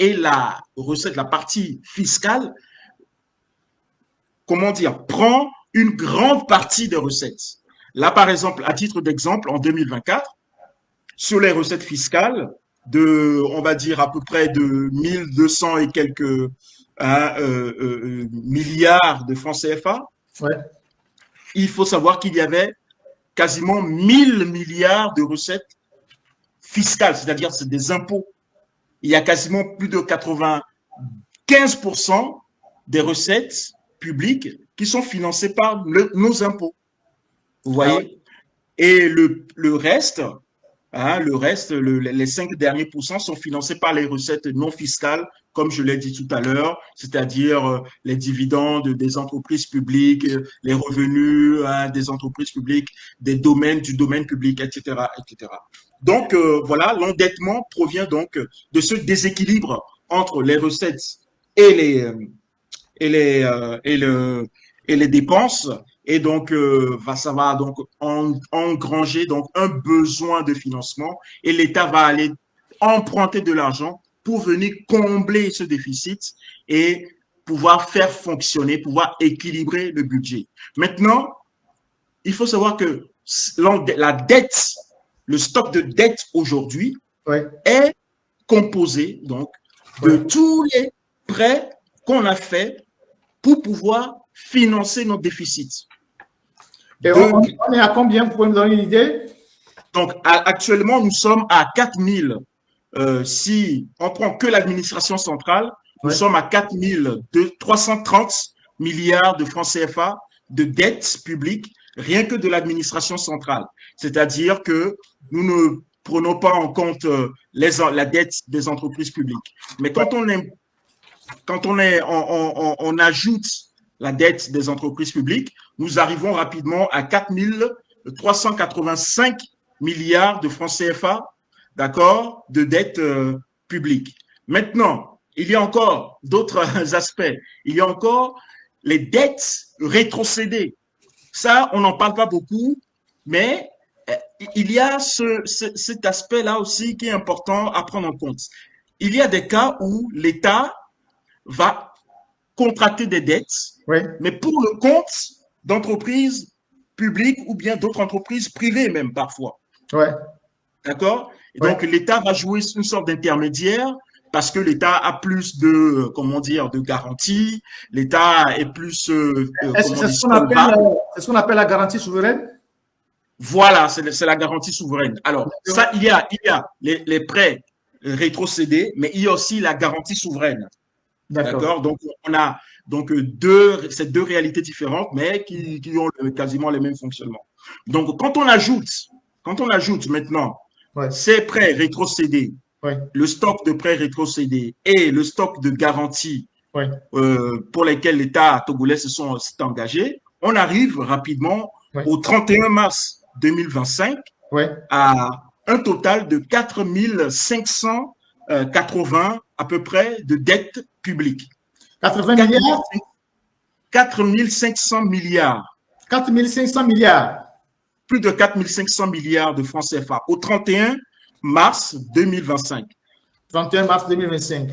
et la recette, la partie fiscale, comment dire, prend une grande partie des recettes. Là, par exemple, à titre d'exemple, en 2024, sur les recettes fiscales on va dire, à peu près de 1200 et quelques milliards de francs CFA, Ouais. il faut savoir qu'il y avait quasiment 1000 milliards de recettes fiscales, c'est-à-dire c'est des impôts. Il y a quasiment plus de 95% des recettes publiques qui sont financées par nos impôts. Vous Ah ouais. voyez? Et le reste, les 5 derniers pourcents sont financés par les recettes non fiscales, comme je l'ai dit tout à l'heure, c'est-à-dire les dividendes des entreprises publiques, les revenus des entreprises publiques, du domaine public, etc., etc. Donc voilà, l'endettement provient donc de ce déséquilibre entre les recettes et les dépenses, et donc ça va donc engranger donc un besoin de financement, et l'État va aller emprunter de l'argent pour venir combler ce déficit et pouvoir faire fonctionner, pouvoir équilibrer le budget. Maintenant, il faut savoir que la dette, le stock de dette aujourd'hui Ouais. est composé donc de tous les prêts qu'on a fait pour pouvoir financer nos déficits. Et on est à combien? Vous pouvez me donner une idée? Donc, actuellement, nous sommes à 4000. Si on prend que l'administration centrale, nous Ouais. sommes à 4330 milliards de francs CFA de dettes publiques, rien que de l'administration centrale. C'est-à-dire que nous ne prenons pas en compte la dette des entreprises publiques. Mais on ajoute la dette des entreprises publiques, nous arrivons rapidement à 4385 milliards de francs CFA, d'accord, de dette publique. Maintenant, il y a encore d'autres aspects. Il y a encore les dettes rétrocédées. Ça, on n'en parle pas beaucoup, mais il y a cet aspect-là aussi qui est important à prendre en compte. Il y a des cas où l'État va contracter des dettes, Oui. mais pour le compte d'entreprises publiques ou bien d'autres entreprises privées même parfois. Ouais. D'accord? Et Ouais. donc l'État va jouer une sorte d'intermédiaire parce que l'État a plus de, comment dire, de garanties, l'État est plus, comment C'est dire, ce solvable. qu'on appelle la garantie souveraine? Voilà, c'est la garantie souveraine. Alors, ça, il y a les prêts rétrocédés, mais il y a aussi la garantie souveraine. D'accord. D'accord? Donc, on a donc ces deux réalités différentes, mais qui ont quasiment les mêmes fonctionnements. Donc, quand on ajoute maintenant Ouais. ces prêts rétrocédés, Ouais. le stock de prêts rétrocédés et le stock de garanties Ouais. pour lesquels l'État togolais s'est engagé, on arrive rapidement Ouais. au 31 mars 2025 Ouais. à un total de 4580 à peu près de dettes publiques. 80 milliards? 4500 milliards. 4500 milliards. Plus de 4500 milliards de francs CFA au 31 mars 2025. 31 mars 2025.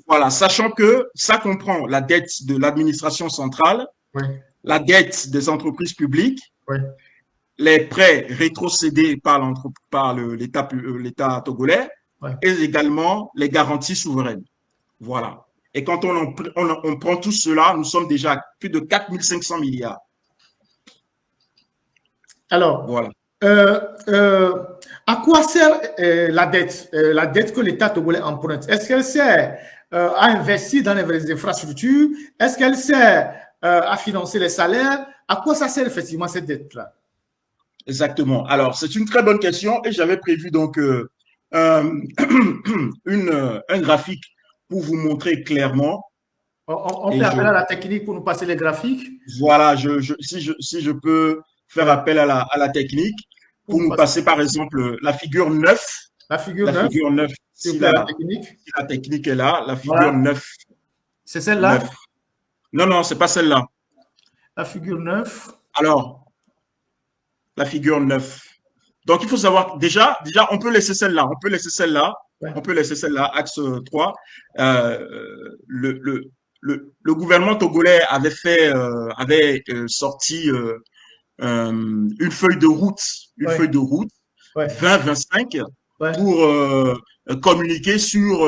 Voilà, sachant que ça comprend la dette de l'administration centrale, ouais. La dette des entreprises publiques, ouais. Les prêts rétrocédés par l'État togolais, ouais. et également les garanties souveraines. Voilà. Et quand on prend tout cela, nous sommes déjà à plus de 4500 milliards. Alors, voilà. À quoi sert la dette que l'État togolais emprunte? Est-ce qu'elle sert à investir dans les infrastructures? Est-ce qu'elle sert à financer les salaires? À quoi ça sert effectivement cette dette-là? Exactement. Alors, c'est une très bonne question et j'avais prévu donc un graphique pour vous montrer clairement. On fait appel à la technique pour nous passer les graphiques. Voilà, si je peux faire appel à la technique pour nous passer par exemple la figure 9. La figure 9. Figure 9, si la technique est là, la figure 9. C'est celle-là? Non, c'est pas celle-là. La figure 9. Alors, la figure 9. Donc, il faut savoir, déjà, on peut laisser celle-là. On peut laisser celle-là. Ouais. On peut laisser celle-là, axe 3. Le, le, le gouvernement togolais avait sorti une feuille de route, une Ouais. feuille de route Ouais. 2025 Ouais. pour communiquer sur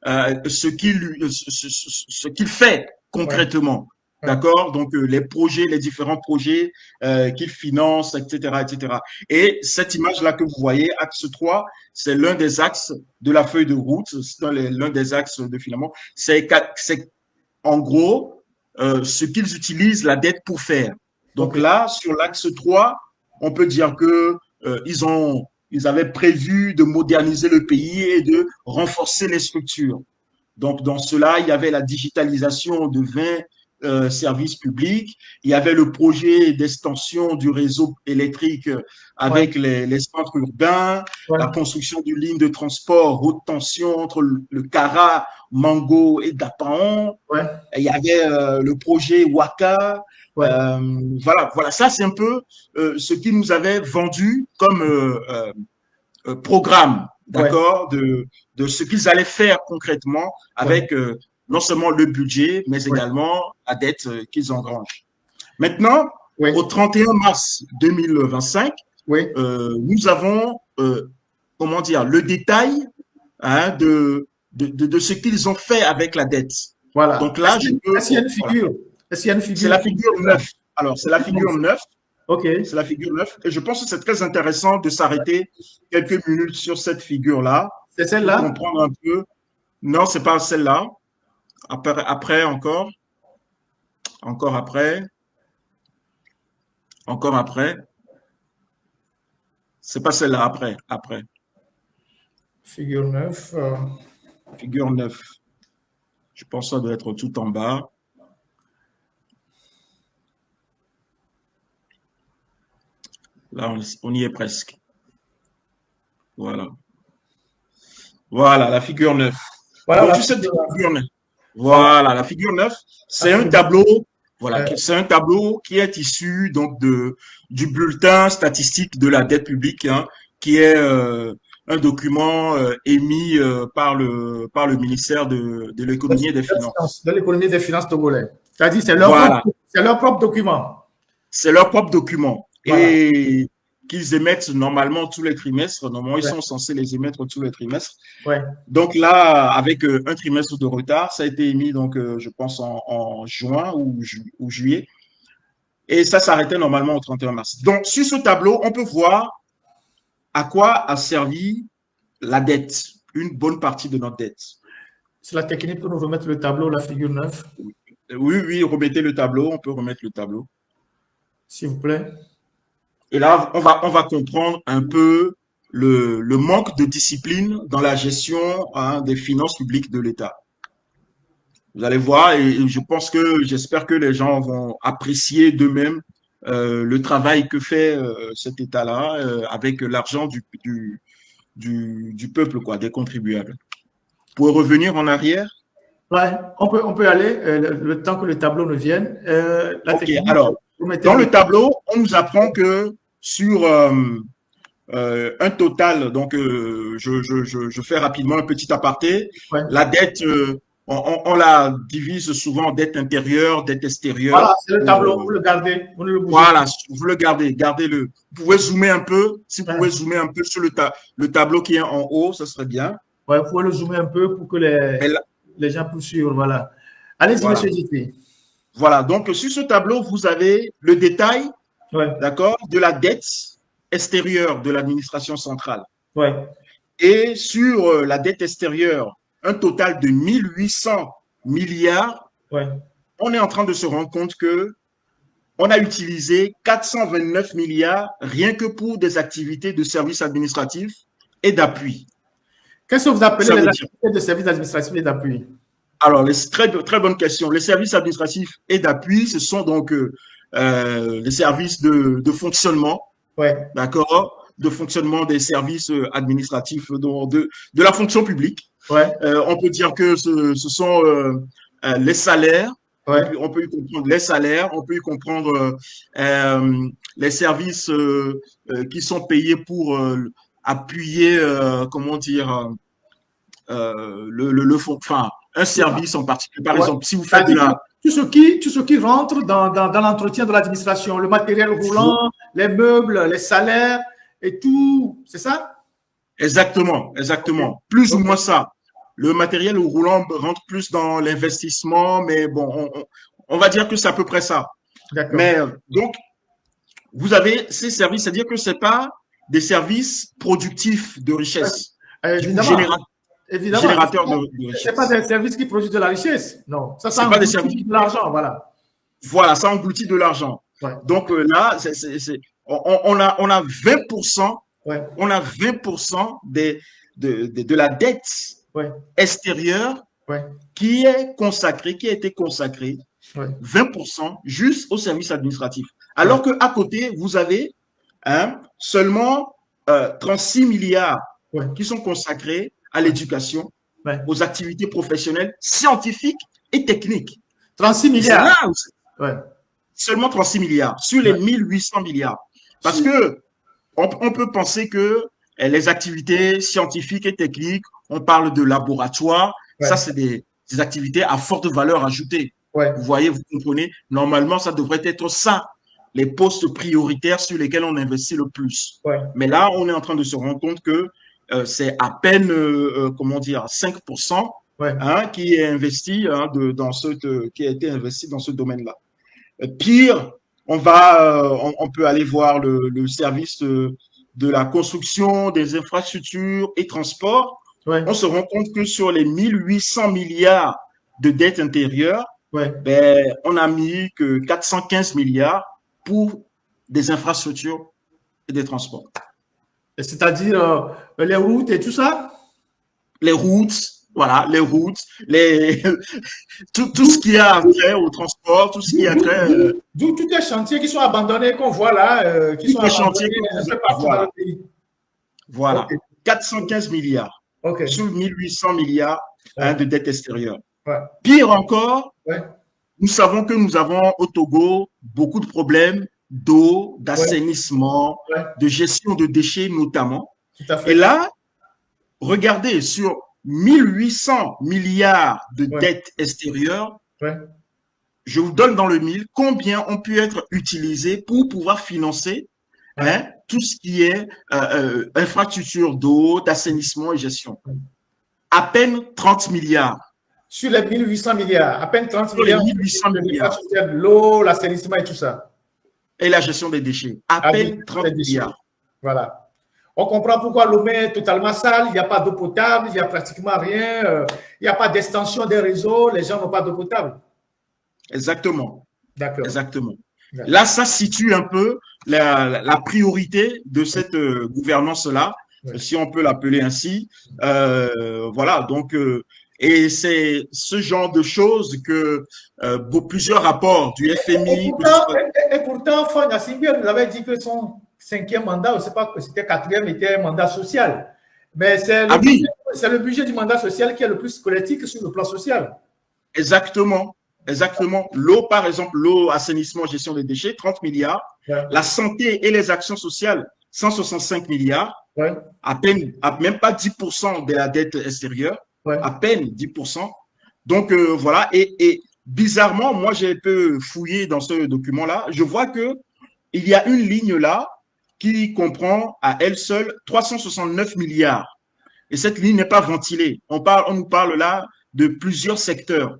ce qu'il fait Ouais. concrètement. Ouais. D'accord? Donc, les projets, les différents projets qu'il finance, etc., etc. Et cette image-là que vous voyez, axe 3, c'est l'un des axes de la feuille de route, c'est l'un des axes de financement. C'est en gros ce qu'ils utilisent la dette pour faire. Donc OK. là, sur l'axe 3, on peut dire que ils avaient prévu de moderniser le pays et de renforcer les structures. Donc, dans cela, il y avait la digitalisation de 20 services publics. Il y avait le projet d'extension du réseau électrique Ouais. avec les centres urbains, Ouais. la construction d'une ligne de transport haute tension entre le Kara, Mango et Dapaon. Ouais. Il y avait le projet Waka. Ouais. Voilà, ça c'est un peu ce qui nous avait vendu comme programme, Ouais. d'accord, de ce qu'ils allaient faire concrètement Ouais. avec non seulement le budget, mais Ouais. également la dette qu'ils engrangent. Maintenant, Ouais. au 31 mars 2025, Oui. nous avons, comment dire, le détail hein, de ce qu'ils ont fait avec la dette. Voilà. Donc là, je peux, Est-ce qu'il y a une voilà, figure? Est-ce qu'il y a une c'est figure la qui figure montre ça? 9. Alors, c'est la figure 9. OK. C'est la figure 9. Et je pense que c'est très intéressant de s'arrêter quelques minutes sur cette figure-là C'est pour celle-là? comprendre un peu. Non, c'est pas celle-là. Après encore, encore après, encore après. C'est pas celle-là, après. Figure 9. Figure 9. Je pense que ça doit être tout en bas. Là, on y est presque. Voilà. Voilà, la figure 9. Voilà Donc, la sur cette figure. figure 9, Voilà voilà, la figure 9, la c'est un figure. tableau, voilà, Euh, c'est un tableau qui est issu donc du bulletin statistique de la dette publique, hein, qui est un document émis par le ministère de l'économie et des finances. de l'économie des finances togolais. C'est-à-dire, Voilà, c'est leur propre document. c'est leur propre document. Voilà. Et qu'ils émettent normalement tous les trimestres. Normalement, ils Ouais. sont censés les émettre tous les trimestres. Ouais. Donc là, avec un trimestre de retard, ça a été émis, donc, je pense, en juin ou juillet. Et ça s'arrêtait normalement au 31 mars. Donc, sur ce tableau, on peut voir à quoi a servi la dette, une bonne partie de notre dette. C'est la technique pour nous remettre le tableau, la figure 9, Oui, oui, remettez le tableau, on peut remettre le tableau. s'il vous plaît. Et là, on va comprendre un peu le manque de discipline dans la gestion hein, des finances publiques de l'État. Vous allez voir, et je pense que j'espère que les gens vont apprécier d'eux-mêmes le travail que fait cet État-là avec l'argent du peuple, quoi, des contribuables. Pour revenir en arrière. Ouais, on peut aller le temps que le tableau ne vienne. La Ok, technique, alors, vous mettez dans le tableau, on nous apprend que sur un total, donc je fais rapidement un petit aparté, ouais. la dette, on la divise souvent en dette intérieure, dette extérieure. Voilà, c'est le tableau, vous le gardez, vous ne le bougez Voilà, vous le gardez, gardez-le. Vous pouvez zoomer un peu, si vous pas. pouvez zoomer un peu sur le tableau qui est en haut, ça serait bien. Ouais, vous pouvez le zoomer un peu pour que Là, les gens puissent suivre. Voilà. Allez-y, voilà. monsieur JT. Voilà, donc sur ce tableau, vous avez le détail, Ouais. d'accord, de la dette extérieure de l'administration centrale. Ouais. Et sur la dette extérieure, un total de 1800 milliards, Ouais. on est en train de se rendre compte que on a utilisé 429 milliards rien que pour des activités de services administratifs et d'appui. Qu'est-ce que vous appelez Ça les veut dire, activités de services administratifs et d'appui? alors, très bonne question. Les services administratifs et d'appui, ce sont donc les services de fonctionnement, Ouais. d'accord, de fonctionnement des services administratifs de la fonction publique. Ouais. On peut dire que ce sont les salaires. Ouais. On peut y comprendre les salaires, on peut y comprendre les services qui sont payés pour appuyer, comment dire, enfin, un service en particulier. Par Ouais. exemple, si vous faites de la... Tout ce qui rentre dans l'entretien de l'administration, le matériel roulant, les meubles, les salaires et tout, c'est ça? Exactement, exactement. Okay. Plus ou moins ça. Le matériel roulant rentre plus dans l'investissement, mais bon, on va dire que c'est à peu près ça. Mais donc, vous avez ces services, c'est-à-dire que ce n'est pas des services productifs de richesse. Évidemment. Générateurs de richesse. Ce n'est pas des services qui produisent de la richesse. Non, ça c'est pas des services de l'argent, voilà. Voilà, ça engloutit de l'argent. Ouais. Donc là, on a 20%, ouais. On a 20% de la dette ouais. extérieure ouais. qui est consacrée, qui a été consacrée, ouais. 20% juste au service administratif. Alors ouais. qu'à côté, vous avez seulement 36 milliards ouais. qui sont consacrés à l'éducation, ouais. aux activités professionnelles, scientifiques et techniques. 36 milliards. Là où ouais. Seulement 36 milliards sur les 1800 milliards. Parce que on peut penser que les activités scientifiques et techniques, on parle de laboratoire, ouais. ça c'est des activités à forte valeur ajoutée. Ouais. Vous voyez, vous comprenez, normalement ça devrait être ça, les postes prioritaires sur lesquels on investit le plus. Ouais. Mais là, on est en train de se rendre compte que c'est à peine, comment dire, 5% ouais. Qui est investi qui a été investi dans ce domaine-là. Pire, on peut aller voir le service de la construction des infrastructures et transports. Ouais. On se rend compte que sur les 1800 milliards de dettes intérieures, ouais. ben, on a mis que 415 milliards pour des infrastructures et des transports. C'est-à-dire les routes et tout ça? Les routes, voilà, les routes, tout ce qui a trait au transport, tout ce qui a trait. D'où tous les chantiers qui sont abandonnés, qu'on voit là, qui sont abandonnés un peu partout dans le pays. Voilà, okay. 415 milliards okay. sur 1800 milliards ouais. De dettes extérieures. Ouais. Pire encore, ouais. nous savons que nous avons au Togo beaucoup de problèmes d'eau, d'assainissement, ouais. de gestion de déchets notamment. Tout à fait. Et là, regardez, sur 1800 milliards de ouais. dettes extérieures, ouais. je vous donne dans le mille combien ont pu être utilisés pour pouvoir financer ouais. Tout ce qui est infrastructure d'eau, d'assainissement et gestion. À peine 30 milliards. Sur les 1800 milliards, à peine 30 sur milliards. Les 1800 milliards. L'eau, l'assainissement et tout ça. Et la gestion des déchets. À peine 30 milliards. Voilà. On comprend pourquoi Lomé est totalement sale, il n'y a pas d'eau potable, il n'y a pratiquement rien, il n'y a pas d'extension des réseaux, les gens n'ont pas d'eau potable. Exactement. D'accord. Exactement. Là, ça situe un peu la priorité de cette gouvernance-là, oui. si on peut l'appeler ainsi. Voilà, donc, et c'est ce genre de choses que plusieurs rapports du FMI… Et pourtant, Fonia Simbier nous avait dit que son 5e mandat, je ne sais pas que c'était 4e, était un mandat social. Mais c'est le budget du mandat social qui est le plus squelettique sur le plan social. Exactement. Exactement. L'eau, par exemple, l'eau, assainissement, gestion des déchets, 30 milliards. Ouais. La santé et les actions sociales, 165 milliards. Ouais. Même pas 10% de la dette extérieure. Ouais. À peine 10%. Donc, voilà. Et bizarrement, moi, j'ai un peu fouillé dans ce document-là. Je vois que il y a une ligne là qui comprend à elle seule 369 milliards. Et cette ligne n'est pas ventilée. On nous parle là de plusieurs secteurs.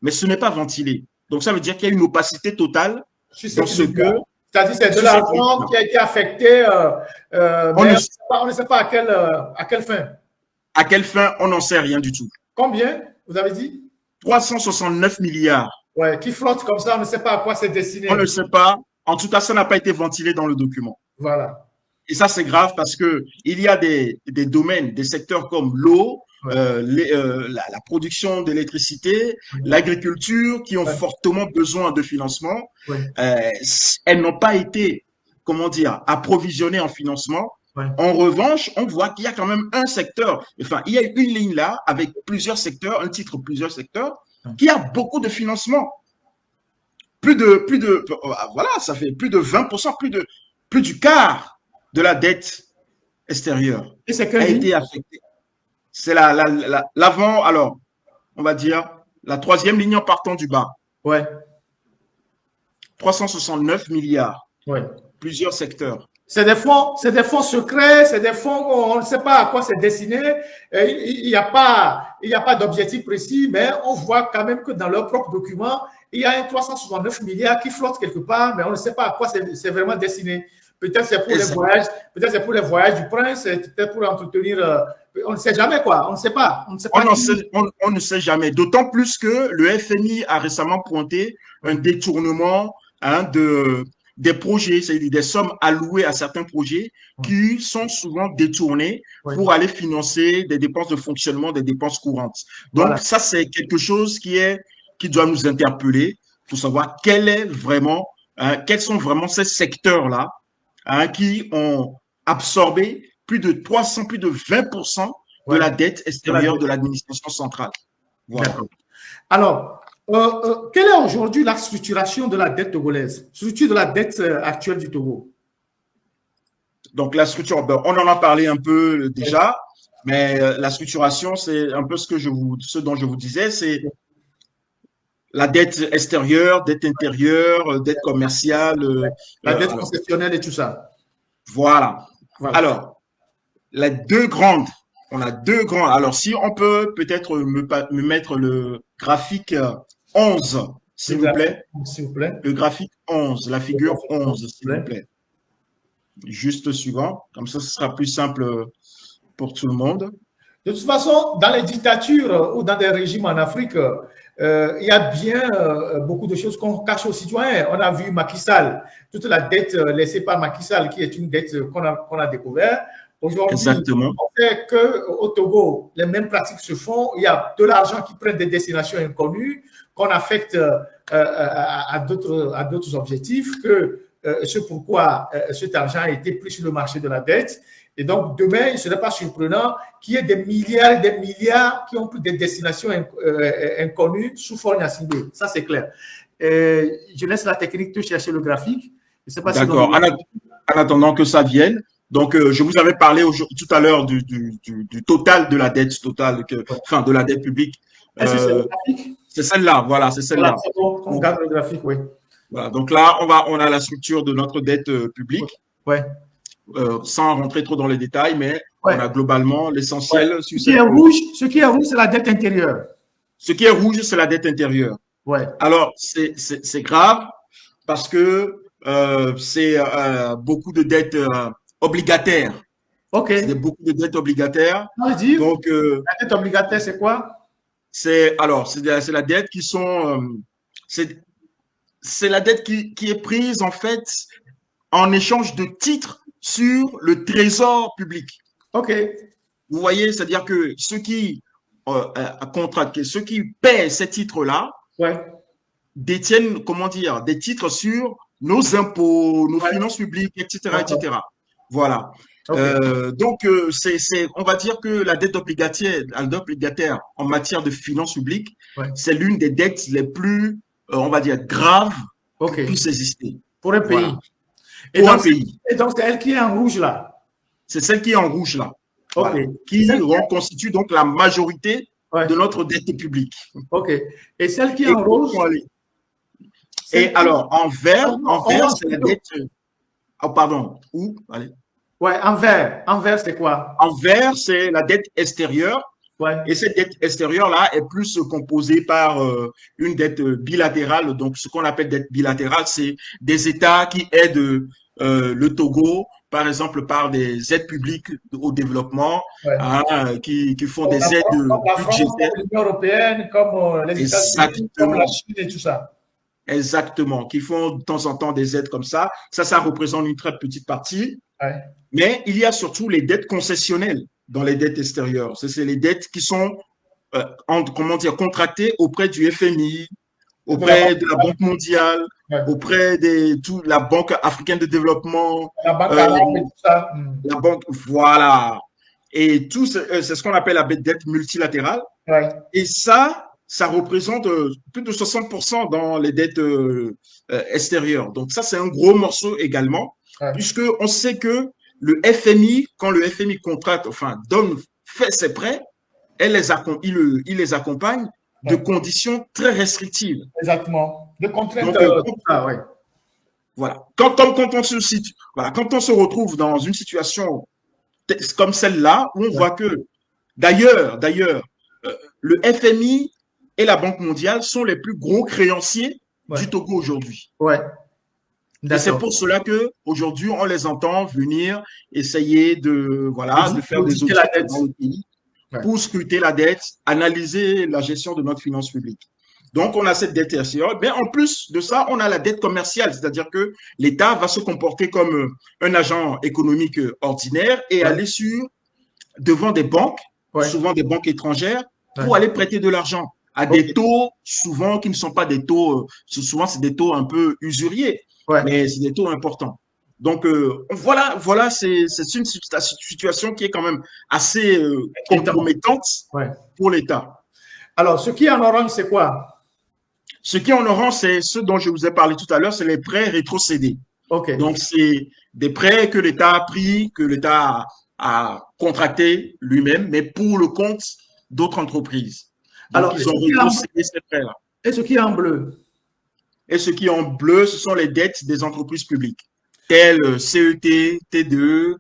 Mais ce n'est pas ventilé. Donc, ça veut dire qu'il y a une opacité totale dans ce que… C'est-à-dire c'est de l'argent qui a été affecté, on ne sait pas à quelle fin. À quelle fin, on n'en sait rien du tout. Combien, vous avez dit? 369 milliards. Ouais, qui flotte comme ça, on ne sait pas à quoi c'est destiné. On ne sait pas. En tout cas, ça n'a pas été ventilé dans le document. Voilà. Et ça, c'est grave parce qu'il y a des domaines, des secteurs comme l'eau, ouais. La production d'électricité, ouais. l'agriculture, qui ont ouais. fortement besoin de financement. Ouais. Elles n'ont pas été, comment dire, approvisionnées en financement. Ouais. En revanche, on voit qu'il y a quand même un secteur, enfin, il y a une ligne là avec plusieurs secteurs, un titre plusieurs secteurs, ouais. qui a beaucoup de financement. Voilà, ça fait plus de 20%, plus du quart de la dette extérieure et a été affectée. c'est l'avant, alors, on va dire, la troisième ligne en partant du bas. Ouais. 369 milliards, Ouais. plusieurs secteurs. C'est des fonds secrets, c'est des fonds, on ne sait pas à quoi c'est destiné. Il n'y a pas d'objectif précis, mais on voit quand même que dans leurs propres documents, il y a un 369 milliards qui flotte quelque part, mais on ne sait pas à quoi c'est vraiment destiné. Peut-être c'est pour les voyages, peut-être c'est pour les voyages du prince, peut-être pour entretenir. On ne sait jamais quoi, on ne sait pas. On ne sait jamais. D'autant plus que le FMI a récemment pointé un détournement des projets, c'est-à-dire des sommes allouées à certains projets qui sont souvent détournées pour aller financer des dépenses de fonctionnement, des dépenses courantes. Donc, voilà. Ça, c'est quelque chose qui doit nous interpeller pour savoir quels sont vraiment ces secteurs-là qui ont absorbé plus de 20% de la dette extérieure de l'administration centrale. Voilà. Alors, quelle est aujourd'hui la structuration de la dette togolaise, structure de la dette actuelle du Togo? Donc, la structure, on en a parlé un peu déjà, mais la structuration, c'est un peu ce dont je vous disais, c'est la dette extérieure, dette intérieure, dette commerciale. La dette concessionnelle et tout ça. Voilà. Alors, on a deux grandes. Alors, si on peut peut-être me mettre le graphique 11, s'il vous plaît. S'il vous plaît. Le graphique 11, la figure 11, s'il vous plaît. Juste suivant. Comme ça, ce sera plus simple pour tout le monde. De toute façon, dans les dictatures ou dans des régimes en Afrique, il y a bien beaucoup de choses qu'on cache aux citoyens. On a vu Macky Sall, toute la dette laissée par Macky Sall, qui est une dette qu'on a découvert. Aujourd'hui, on sait qu'au Togo, les mêmes pratiques se font. Il y a de l'argent qui prend des destinations inconnues, qu'on affecte à d'autres objectifs, c'est pourquoi cet argent a été pris sur le marché de la dette. Et donc, demain, il ne serait pas surprenant qu'il y ait des milliards et des milliards qui ont pris des destinations inconnues sous forme d'assimilés. Ça, c'est clair. Je laisse la technique te chercher le graphique. D'accord. En attendant que ça vienne, donc je vous avais parlé tout à l'heure du total de la dette totale, de la dette publique. Est-ce que c'est le graphique? C'est celle-là, voilà, c'est celle-là. Voilà, bon, on regarde le graphique, oui. Voilà, donc là, on a la structure de notre dette publique. Ouais. Sans rentrer trop dans les détails, mais on a globalement l'essentiel. Ouais. Ce qui est rouge, c'est la dette intérieure. Ce qui est rouge, c'est la dette intérieure. Ouais. Alors, c'est grave parce que c'est beaucoup de dettes obligataires. OK. C'est beaucoup de dettes obligataires. Donc, la dette obligataire, c'est quoi? C'est la dette qui sont… c'est la dette qui est prise, en fait, en échange de titres sur le trésor public. OK. Vous voyez, c'est-à-dire que ceux qui contractent, ceux qui paient ces titres-là, détiennent, comment dire, des titres sur nos impôts, nos finances publiques, etc., etc. Voilà. Okay. Donc, on va dire que la dette obligataire en matière de finances publiques, c'est l'une des dettes les plus, on va dire, graves qui puissent exister. Pour un pays. Voilà. Pour un pays. Et donc, c'est elle qui est en rouge là. C'est celle qui est en rouge là. Voilà. Qui constitue donc la majorité de notre dette publique. OK. Et celle qui est en rose. Et alors, en vert, c'est la dette. Oh, pardon. Où? Allez. Ouais, en vert. En vert, c'est quoi? En vert, c'est la dette extérieure. Ouais. Et cette dette extérieure-là est plus composée par une dette bilatérale. Donc, ce qu'on appelle dette bilatérale, c'est des États qui aident le Togo, par exemple, par des aides publiques au développement, qui font des aides budgétaires. L'Union européenne, comme les États-Unis, comme la Chine et tout ça. Exactement, qui font de temps en temps des aides comme ça. Ça représente une très petite partie. Ouais. Mais il y a surtout les dettes concessionnelles dans les dettes extérieures. C'est les dettes qui sont, contractées auprès du FMI, auprès de la Banque mondiale, auprès de la Banque africaine de développement. La Banque arabe et tout ça. La banque, voilà. Et tout, c'est ce qu'on appelle la dette multilatérale. Ouais. Et ça représente plus de 60% dans les dettes extérieures. Donc ça, c'est un gros morceau également, puisqu'on sait que le FMI, quand le FMI contracte, fait ses prêts, il les accompagne de conditions très restrictives. Exactement. De contraintes. Donc, Ouais. voilà. Quand on se retrouve dans une situation comme celle-là, où on voit que, d'ailleurs, le FMI et la Banque mondiale sont les plus gros créanciers du Togo aujourd'hui. Ouais. Et c'est pour cela que aujourd'hui on les entend venir essayer de faire des audits dans le pays pour scruter la dette, analyser la gestion de notre finance publique. Donc on a cette dette tertiaire, mais en plus de ça, on a la dette commerciale, c'est-à-dire que l'État va se comporter comme un agent économique ordinaire et aller devant des banques, souvent des banques étrangères, pour aller prêter de l'argent à des taux souvent qui ne sont pas des taux, souvent c'est des taux un peu usuriers. Mais c'est des taux importants. Donc, voilà, c'est une situation qui est quand même assez compromettante pour l'État. Alors, ce qui est en orange, c'est quoi? Ce qui est en orange, c'est ce dont je vous ai parlé tout à l'heure, c'est les prêts rétrocédés. Donc, c'est des prêts que l'État a pris, que l'État a contracté lui-même, mais pour le compte d'autres entreprises. Donc, alors, ils ont rétrocédé ces prêts-là. Et ce qui est en bleu? Et ce qui est en bleu, ce sont les dettes des entreprises publiques, telles CET, TDE,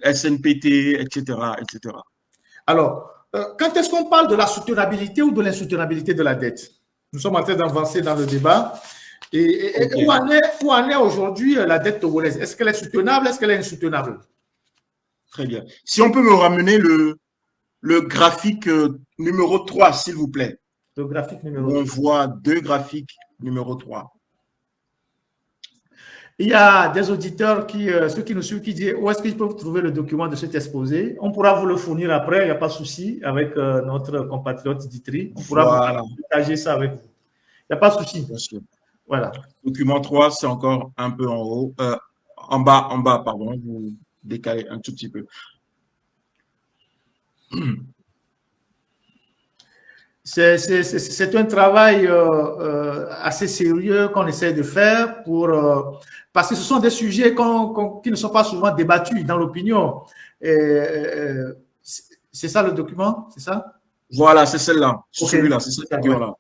SNPT, etc., etc. Alors, quand est-ce qu'on parle de la soutenabilité ou de l'insoutenabilité de la dette? Nous sommes en train d'avancer dans le débat. Et où en est aujourd'hui la dette togolaise? Est-ce qu'elle est soutenable? Est-ce qu'elle est insoutenable? Très bien. Si on peut me ramener le graphique numéro 3, s'il vous plaît. Le graphique numéro 3. On voit deux graphiques numéro 3. Il y a des auditeurs ceux qui nous suivent, qui disent où est-ce qu'ils peuvent trouver le document de cet exposé. On pourra vous le fournir après, il n'y a pas de souci, avec notre compatriote Ditri. On pourra vous partager ça avec vous. Il n'y a pas de souci. Bien sûr. Voilà. Document 3, c'est encore un peu en haut. En bas, pardon. Vous décalez un tout petit peu. C'est un travail assez sérieux qu'on essaie de faire parce que ce sont des sujets qui ne sont pas souvent débattus dans l'opinion. C'est ça le document, c'est ça? Voilà, c'est celle-là, celui-là, c'est cette figure-là.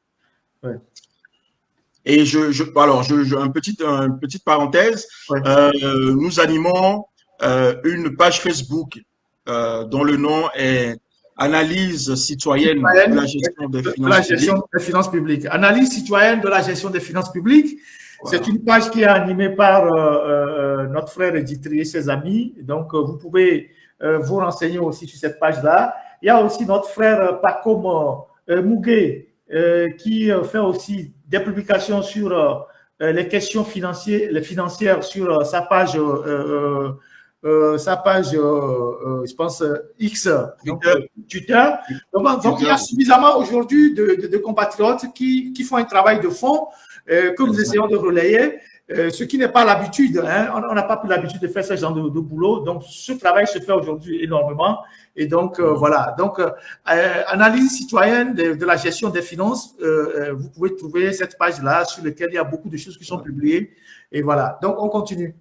Et une petite parenthèse, nous animons une page Facebook dont le nom est Analyse citoyenne de la gestion des finances publiques. Analyse citoyenne de la gestion des finances publiques. Voilà. C'est une page qui est animée par notre frère Ditri et ses amis. Donc, vous pouvez vous renseigner aussi sur cette page-là. Il y a aussi notre frère Pacom Mugué qui fait aussi des publications sur les questions financières sur sa page je pense, X, donc Twitter. Donc, il y a suffisamment aujourd'hui de compatriotes qui font un travail de fond que nous essayons de relayer, ce qui n'est pas l'habitude. Hein. On n'a pas pris l'habitude de faire ce genre de boulot. Donc, ce travail se fait aujourd'hui énormément. Et donc, voilà. Donc, analyse citoyenne de la gestion des finances, vous pouvez trouver cette page-là sur laquelle il y a beaucoup de choses qui sont publiées. Et voilà. Donc, on continue.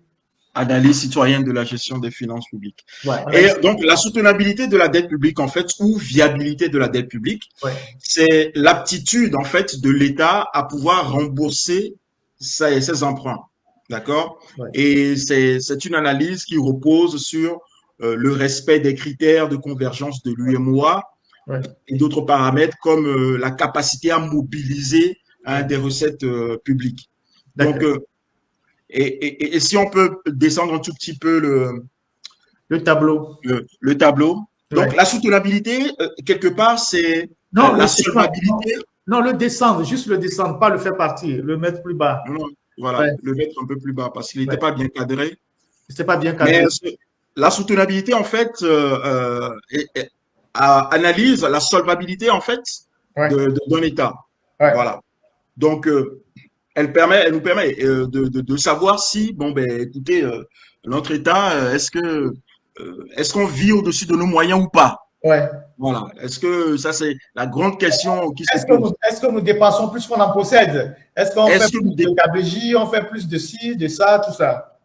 Analyse citoyenne de la gestion des finances publiques. Et donc, la soutenabilité de la dette publique, en fait, ou viabilité de la dette publique, c'est l'aptitude, en fait, de l'État à pouvoir rembourser ses emprunts. D'accord? Et c'est une analyse qui repose sur le respect des critères de convergence de l'UEMOA et d'autres paramètres comme la capacité à mobiliser des recettes publiques. Donc, et si on peut descendre un tout petit peu le tableau. Le tableau. Donc, la soutenabilité, quelque part, c'est la solvabilité. Non, le descendre, juste le descendre, pas le faire partir, le mettre plus bas. Non, voilà, le mettre un peu plus bas parce qu'il n'était pas bien cadré. C'était pas bien cadré. Mais la soutenabilité, en fait, analyse la solvabilité, en fait, d'un État. Voilà. Donc, elle nous permet de savoir si, bon, ben, écoutez, notre État, est-ce qu'on vit au-dessus de nos moyens ou pas? Voilà. Est-ce que ça, c'est la grande question qui se pose. Est-ce que nous dépensons plus qu'on en possède? Est-ce qu'on fait plus de KBJ, on fait plus de ci, de ça, tout ça?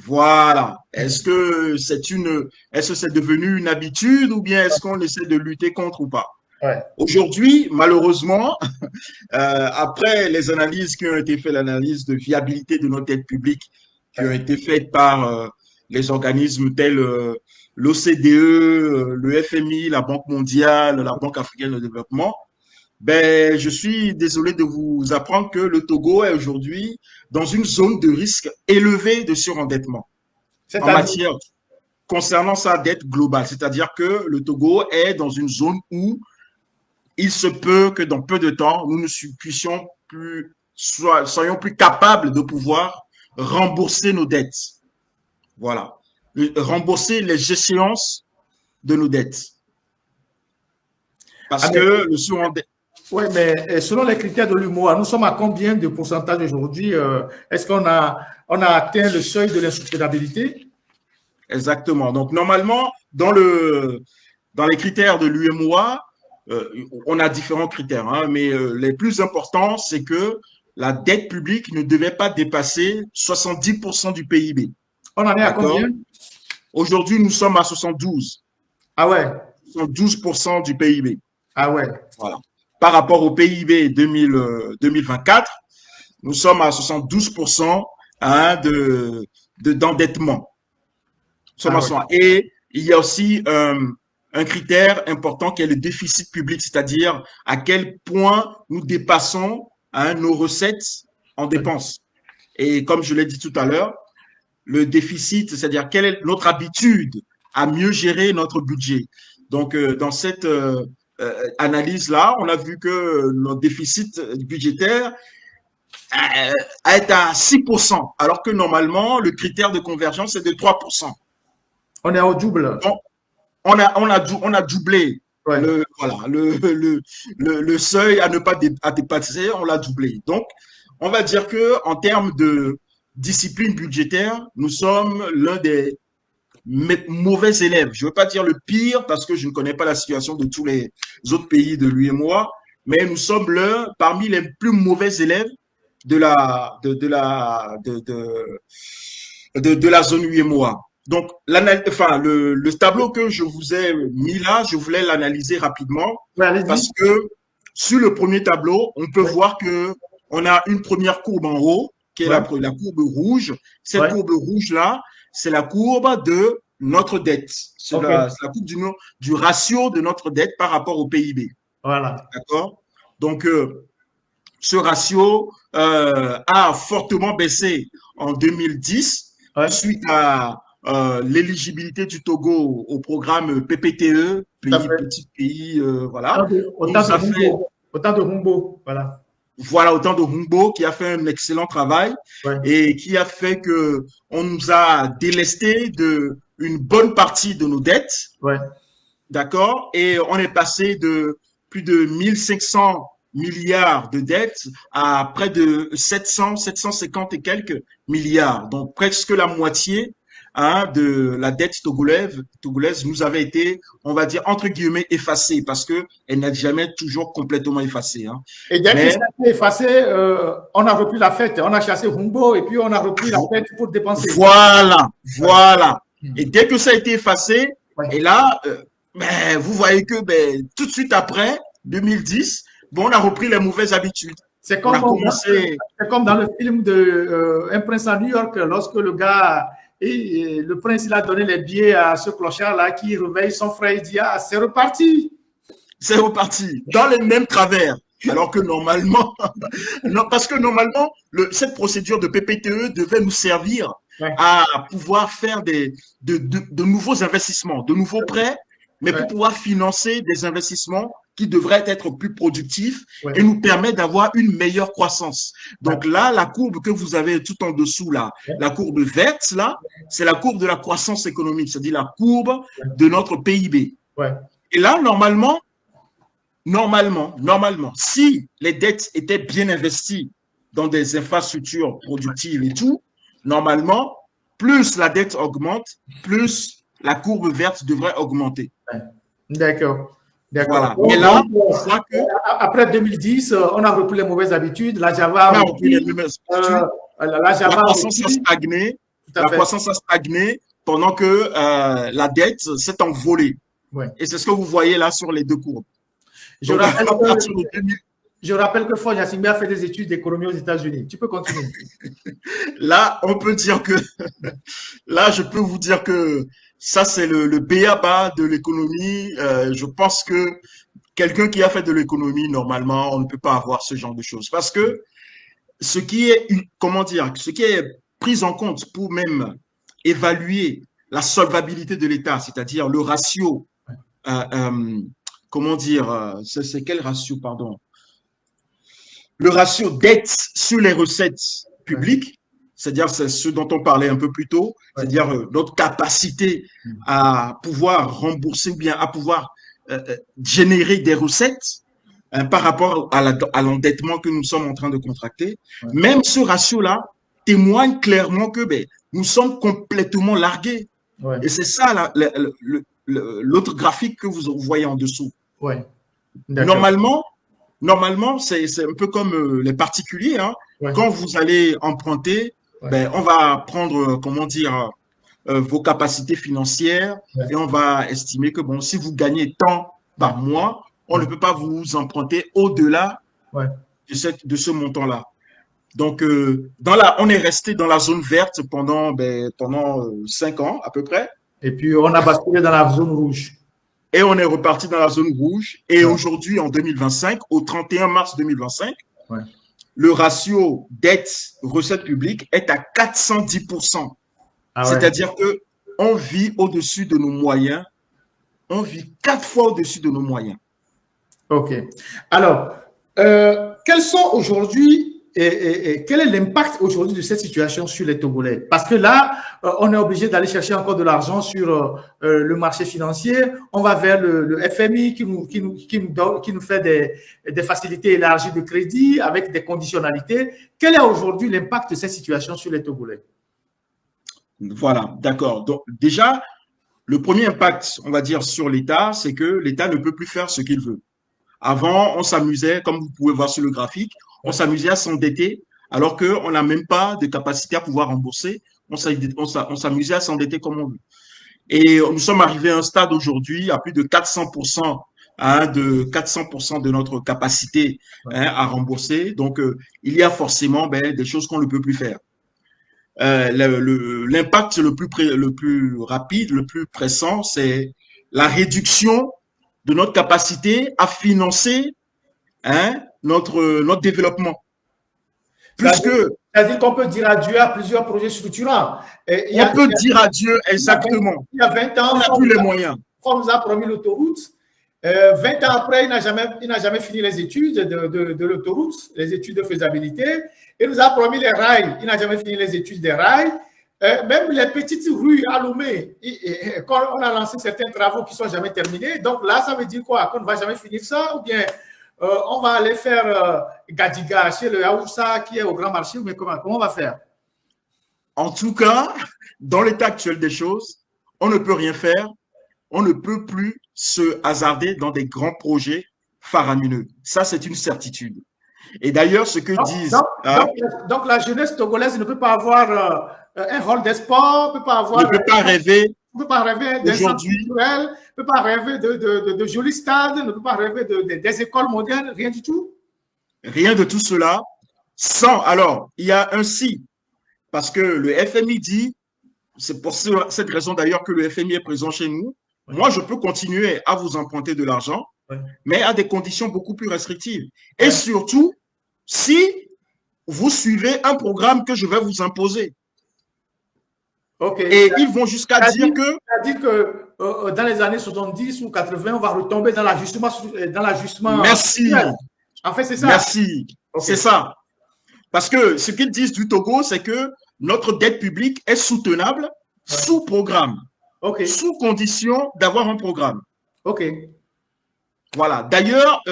Voilà. Est-ce que c'est devenu une habitude ou bien est-ce qu'on essaie de lutter contre ou pas? Ouais. Aujourd'hui, malheureusement, après les analyses qui ont été faites, l'analyse de viabilité de notre dette publique qui ont été faites par les organismes tels l'OCDE, le FMI, la Banque mondiale, la Banque africaine de développement, ben, je suis désolé de vous apprendre que le Togo est aujourd'hui dans une zone de risque élevé de surendettement en C'est-à-dire, matière concernant sa dette globale. C'est-à-dire que le Togo est dans une zone où il se peut que dans peu de temps, nous ne puissions plus, soyons plus capables de pouvoir rembourser nos dettes. Voilà. Rembourser les échéances de nos dettes. Parce que le surendettement. oui, mais selon les critères de l'UMOA, nous sommes à combien de pourcentage aujourd'hui? Est-ce qu'on a atteint le seuil de l'insoutenabilité? Exactement. Donc, normalement, dans les critères de l'UMOA, on a différents critères, hein, mais les plus importants, c'est que la dette publique ne devait pas dépasser 70% du PIB. On en est à combien? Aujourd'hui, nous sommes à 72. Ah ouais. 72% du PIB. Ah ouais. Voilà. Par rapport au PIB 2024, nous sommes à 72% hein, d'endettement. Et il y a aussi un critère important qui est le déficit public, c'est-à-dire à quel point nous dépassons hein, nos recettes en dépenses. Et comme je l'ai dit tout à l'heure, le déficit, c'est-à-dire quelle est notre habitude à mieux gérer notre budget. Donc, dans cette analyse-là, on a vu que notre déficit budgétaire est à 6%, alors que normalement, le critère de convergence est de 3%. On est au double. Donc, on a doublé ouais. le seuil à ne pas dépasser, on l'a doublé. Donc, on va dire que en termes de discipline budgétaire, nous sommes l'un des mauvais élèves. Je ne veux pas dire le pire parce que je ne connais pas la situation de tous les autres pays de l'UEMOA, mais nous sommes l'un parmi les plus mauvais élèves de la zone UEMOA. Donc, le tableau que je vous ai mis là, je voulais l'analyser rapidement parce que sur le premier tableau, on peut voir que on a une première courbe en haut qui est la courbe rouge. Cette courbe rouge-là, c'est la courbe de notre dette. C'est la courbe du ratio de notre dette par rapport au PIB. Voilà. D'accord? Donc, ce ratio a fortement baissé en 2010 suite à l'éligibilité du Togo au programme PPTE, petit pays, voilà. Autant de Humbo, voilà. Voilà, autant de Humbo qui a fait un excellent travail et qui a fait que on nous a délesté de une bonne partie de nos dettes. D'accord? Et on est passé de plus de 1500 milliards de dettes à près de 750 et quelques milliards. Donc, presque la moitié hein, de la dette togolaise nous avait été, on va dire, entre guillemets, effacée parce que elle n'a jamais toujours complètement effacée. Hein. Et dès que ça a été effacé, on a repris la fête. On a chassé Humbo et puis on a repris la fête pour dépenser. Voilà. Et dès que ça a été effacé, et là, vous voyez que tout de suite après, 2010, on a repris les mauvaises habitudes. C'est comme dans le film de Un prince à New York, lorsque le gars, le prince, il a donné les billets à ce clochard-là qui réveille son frère et dit « Ah, c'est reparti !» C'est reparti, dans les mêmes travers. Alors que normalement, parce que normalement, cette procédure de PPTE devait nous servir à pouvoir faire de nouveaux investissements, de nouveaux prêts, mais pour pouvoir financer des investissements qui devraient être plus productifs et nous permettre d'avoir une meilleure croissance. Donc là, la courbe que vous avez tout en dessous, là, la courbe verte, là, c'est la courbe de la croissance économique, c'est-à-dire la courbe de notre PIB. Et là, normalement, si les dettes étaient bien investies dans des infrastructures productives et tout, normalement, plus la dette augmente, plus la courbe verte devrait augmenter. D'accord. Voilà. Mais là, on voit que après 2010, on a repris les mauvaises habitudes. La Java, la croissance a stagné. à La fait. croissance a stagné pendant que la dette s'est envolée. Ouais. Et c'est ce que vous voyez là sur les deux courbes. Je Donc, rappelle à partir de 2000, que Ford Yassimbe a fait des études d'économie aux États-Unis. Tu peux continuer. là, on peut dire que, là, je peux vous dire que ça, c'est le b.a.-ba de l'économie. Je pense que quelqu'un qui a fait de l'économie, normalement, on ne peut pas avoir ce genre de choses. Parce que ce qui est, comment dire, ce qui est pris en compte pour même évaluer la solvabilité de l'État, c'est-à-dire le ratio, comment dire, c'est quel ratio, pardon? Le ratio dette sur les recettes publiques, c'est-à-dire c'est ce dont on parlait un peu plus tôt, c'est-à-dire notre capacité à pouvoir rembourser ou bien à pouvoir générer des recettes par rapport à l'endettement que nous sommes en train de contracter. Même ce ratio-là témoigne clairement que nous sommes complètement largués. Et c'est ça l'autre graphique que vous voyez en dessous. Normalement, c'est un peu comme les particuliers. Hein. Quand vous allez emprunter, on va prendre, comment dire, vos capacités financières et on va estimer que bon, si vous gagnez tant par mois, on ne peut pas vous emprunter au-delà de ce montant-là. Donc, on est resté dans la zone verte pendant 5 ans à peu près. Et puis, on a basculé dans la zone rouge. Et on est reparti dans la zone rouge. Et aujourd'hui, en 2025, au 31 mars 2025, le ratio dette-recette publique est à 410%. C'est-à-dire qu'on vit au-dessus de nos moyens. On vit 4 fois au-dessus de nos moyens. OK. Alors, quels sont aujourd'hui et quel est l'impact aujourd'hui de cette situation sur les Togolais? Parce que là, on est obligé d'aller chercher encore de l'argent sur le marché financier. On va vers le FMI qui nous fait des facilités élargies de crédit avec des conditionnalités. Quel est aujourd'hui l'impact de cette situation sur les Togolais? Voilà, d'accord. Donc, déjà, le premier impact, on va dire, sur l'État, c'est que l'État ne peut plus faire ce qu'il veut. Avant, on s'amusait, comme vous pouvez voir sur le graphique, on s'amusait à s'endetter alors qu'on n'a même pas de capacité à pouvoir rembourser. On s'amusait à s'endetter comme on veut. Et nous sommes arrivés à un stade aujourd'hui à plus de 400%, de notre capacité à rembourser. Donc, il y a forcément des choses qu'on ne peut plus faire. L'impact le plus rapide, le plus pressant, c'est la réduction de notre capacité à financer notre développement. C'est-à-dire qu'on peut dire adieu à plusieurs projets structurants. On peut dire adieu, exactement. Il y a 20 ans, on n'a plus les moyens. On nous a promis l'autoroute. 20 ans après, il n'a jamais fini les études de l'autoroute, les études de faisabilité. Il nous a promis les rails. Il n'a jamais fini les études des rails. Même les petites rues à Lomé, quand on a lancé certains travaux qui ne sont jamais terminés. Donc là, ça veut dire quoi? Qu'on ne va jamais finir ça? Ou bien on va aller faire Gadiga chez le Haoussa qui est au grand marché? Mais comment on va faire? En tout cas, dans l'état actuel des choses, on ne peut rien faire. On ne peut plus se hasarder dans des grands projets faramineux. Ça, c'est une certitude. Et d'ailleurs, ce que disent… Donc, la jeunesse togolaise ne peut pas avoir un rôle d'espoir, ne peut pas avoir… Ne peut pas rêver. Ne peut pas rêver d'un centre culturel, ne peut pas rêver de jolis stades, ne peut pas rêver des écoles modernes, rien du tout. Rien de tout cela. Alors, il y a un si, parce que le FMI dit, c'est pour cette raison d'ailleurs que le FMI est présent chez nous, moi, je peux continuer à vous emprunter de l'argent, mais à des conditions beaucoup plus restrictives. Et surtout, si vous suivez un programme que je vais vous imposer. Et ils vont jusqu'à dire que… C'est-à-dire que dans les années 70 ou 80, on va retomber dans l'ajustement. Merci. En fait, c'est ça. Merci. C'est ça. Parce que ce qu'ils disent du Togo, c'est que notre dette publique est soutenable sous programme. Sous condition d'avoir un programme. Voilà. D'ailleurs,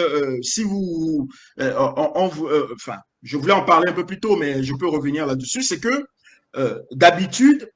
si vous… enfin, je voulais en parler un peu plus tôt, mais je peux revenir là-dessus. C'est que d'habitude,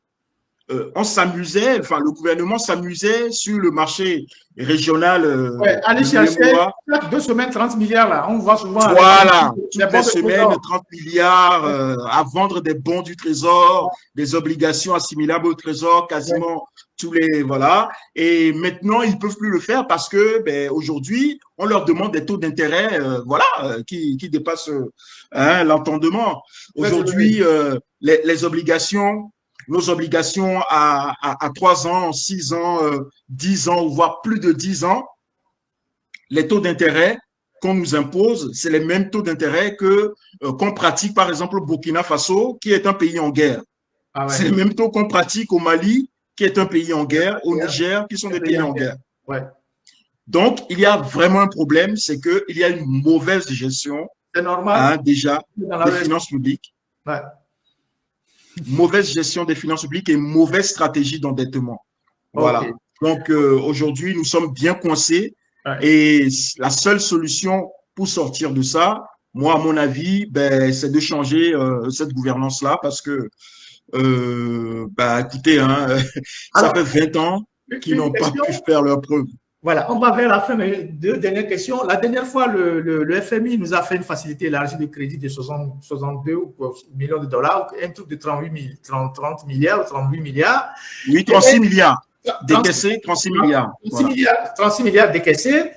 on s'amusait, enfin, le gouvernement s'amusait sur le marché régional Ouais, aller de chercher l'UEMOA. chaque 2 semaines 30 milliards là. On voit souvent Voilà, les toutes les bons de semaines, trésor. 30 milliards à vendre des bons du trésor, des obligations assimilables au trésor, Ouais. quasiment tous les, voilà. Et maintenant, ils peuvent plus le faire parce que, ben, aujourd'hui, on leur demande des taux d'intérêt, voilà, qui dépassent l'entendement. Très élevé. Aujourd'hui, les obligations, nos obligations à 3 ans, 6 ans, 10 ans, voire plus de 10 ans, les taux d'intérêt qu'on nous impose, c'est les mêmes taux d'intérêt que qu'on pratique par exemple au Burkina Faso, qui est un pays en guerre. Ah C'est ouais. les mêmes taux qu'on pratique au Mali, qui est un pays en guerre, au Niger, qui sont des pays en guerre. Ouais. Donc, il y a vraiment un problème, c'est qu'il y a une mauvaise gestion, C'est normal. déjà, Dans la des rue. finances publiques, Ouais. mauvaise gestion des finances publiques et mauvaise stratégie d'endettement. Ok. Voilà. Donc, aujourd'hui, nous sommes bien coincés Ouais. et la seule solution pour sortir de ça, moi, à mon avis, ben, c'est de changer cette gouvernance-là parce que, bah, écoutez, hein, ça Alors, fait 20 ans qu'ils une n'ont pas question. pu faire leurs preuves. Voilà, on va vers la fin, mais deux dernières questions. La dernière fois, le FMI nous a fait une facilité élargie de crédit de 62 millions de dollars, un truc de 30 milliards, 38 milliards. Oui, Et 36 milliards. 36, Décaissés, 36 milliards. 36 Voilà. milliards, 36 milliards décaissés,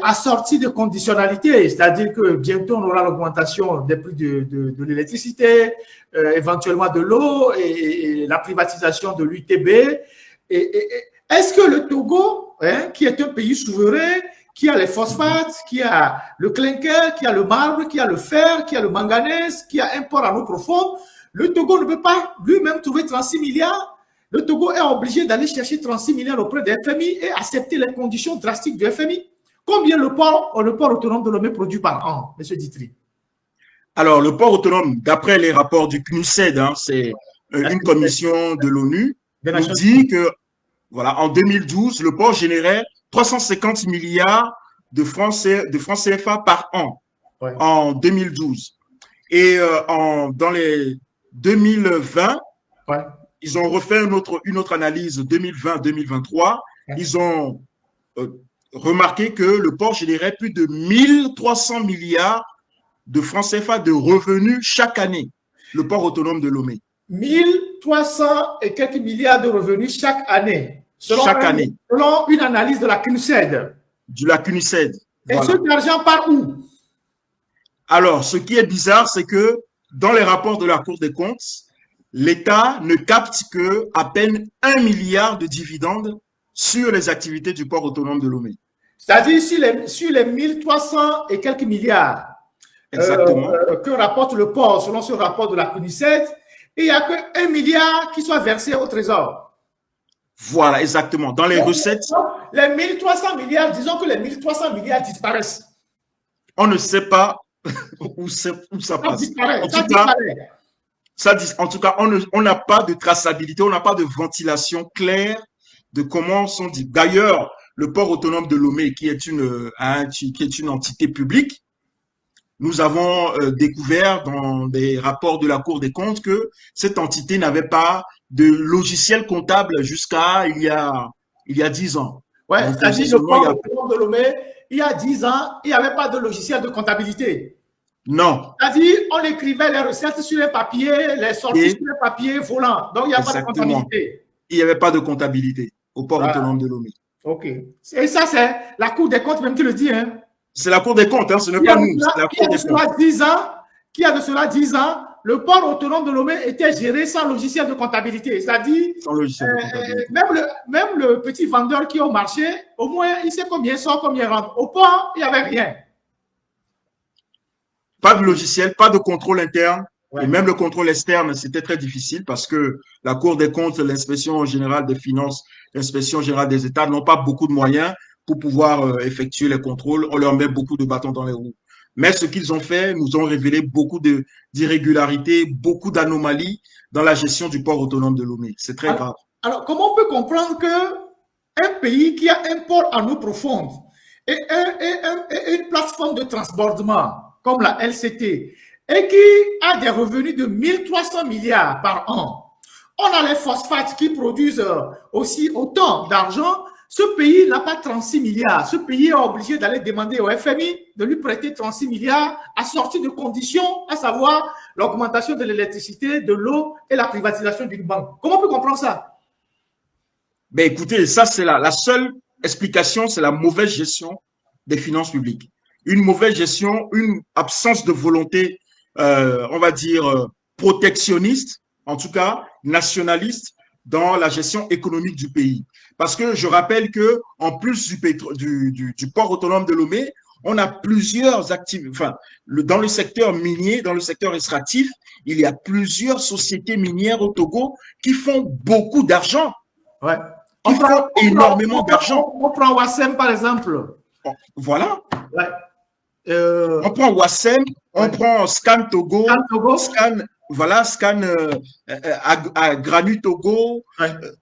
assortis de conditionnalités, c'est-à-dire que bientôt on aura l'augmentation des prix de l'électricité, éventuellement de l'eau et la privatisation de l'UTB. Est-ce que le Togo, qui est un pays souverain, qui a les phosphates, qui a le clinker, qui a le marbre, qui a le fer, qui a le manganèse, qui a un port à l'eau profonde, le Togo ne peut pas lui-même trouver 36 milliards? Le Togo est obligé d'aller chercher 36 milliards auprès du FMI et accepter les conditions drastiques du FMI. Combien le port autonome de Lomé produit par an, M. Ditry? Alors, le port autonome, d'après les rapports du CNUSED, hein, c'est une commission de l'ONU, nous dit que, voilà, en 2012, le port générait 350 milliards de francs CFA par an, ouais, en 2012. Et dans les 2020, ouais, ils ont refait une autre analyse 2020-2023. Ouais. Ils ont remarqué que le port générait plus de 1300 milliards de francs CFA de revenus chaque année, le port autonome de Lomé. 1300 et quelques milliards de revenus chaque année. Selon une analyse de la CNUSED. De la CNUSED. Et voilà. Cet argent part où? Alors, ce qui est bizarre, c'est que dans les rapports de la Cour des comptes, l'État ne capte que à peine 1 milliard de dividendes sur les activités du port autonome de Lomé. C'est-à-dire sur les 1300 et quelques milliards que rapporte le port selon ce rapport de la CNUSED, il n'y a que 1 milliard qui soit versé au Trésor. Voilà, exactement. Dans les recettes. Les 1300 milliards, disons que les 1300 milliards disparaissent. On ne sait pas où ça passe. En tout cas, on n'a pas de traçabilité, on n'a pas de ventilation claire de comment sont dit. D'ailleurs, le port autonome de Lomé, qui est une entité publique, nous avons découvert dans des rapports de la Cour des comptes que cette entité n'avait pas de logiciel comptable jusqu'à il y a 10 ans. Oui, c'est-à-dire le port autonome de Lomé, il y a 10 ans, il n'y avait pas de logiciel de comptabilité. Non. C'est-à-dire, on écrivait les recettes sur les papiers, les sorties sur les papiers volants. Donc, il n'y a pas de comptabilité. Il n'y avait pas de comptabilité au port autonome de Lomé. OK. Et ça, c'est la Cour des comptes même qui le dit. Hein. C'est la Cour des comptes, hein, ce n'est pas nous. La Cour des comptes. Qui a de cela 10 ans, le port autonome de Lomé était géré sans logiciel de comptabilité. C'est-à-dire, même le petit vendeur qui est au marché, au moins, il sait combien il sort, combien il rentre. Au port, il n'y avait rien. Pas de logiciel, pas de contrôle interne. Ouais. Et même le contrôle externe, c'était très difficile parce que la Cour des comptes, l'inspection générale des finances, l'inspection générale des États n'ont pas beaucoup de moyens pour pouvoir effectuer les contrôles. On leur met beaucoup de bâtons dans les roues. Mais ce qu'ils ont fait nous ont révélé beaucoup d'irrégularités, beaucoup d'anomalies dans la gestion du port autonome de Lomé. C'est très grave. Alors, comment on peut comprendre qu'un pays qui a un port en eau profonde et une plateforme de transbordement comme la LCT et qui a des revenus de 1300 milliards par an, on a les phosphates qui produisent aussi autant d'argent. Ce pays n'a pas 36 milliards. Ce pays est obligé d'aller demander au FMI de lui prêter 36 milliards assortis de conditions, à savoir l'augmentation de l'électricité, de l'eau et la privatisation d'une banque. Comment on peut comprendre ça? Ben écoutez, ça c'est la seule explication, c'est la mauvaise gestion des finances publiques. Une mauvaise gestion, une absence de volonté, on va dire, protectionniste, en tout cas nationaliste, dans la gestion économique du pays. Parce que je rappelle que en plus du port autonome de Lomé, on a plusieurs activités, enfin, dans le secteur minier, dans le secteur extractif, il y a plusieurs sociétés minières au Togo qui font beaucoup d'argent. Ouais. Qui font énormément d'argent. On prend Wassem, par exemple. Voilà. Ouais. On prend Wassem, on prend Scan Togo, Scan, voilà, Scan à Granu Togo,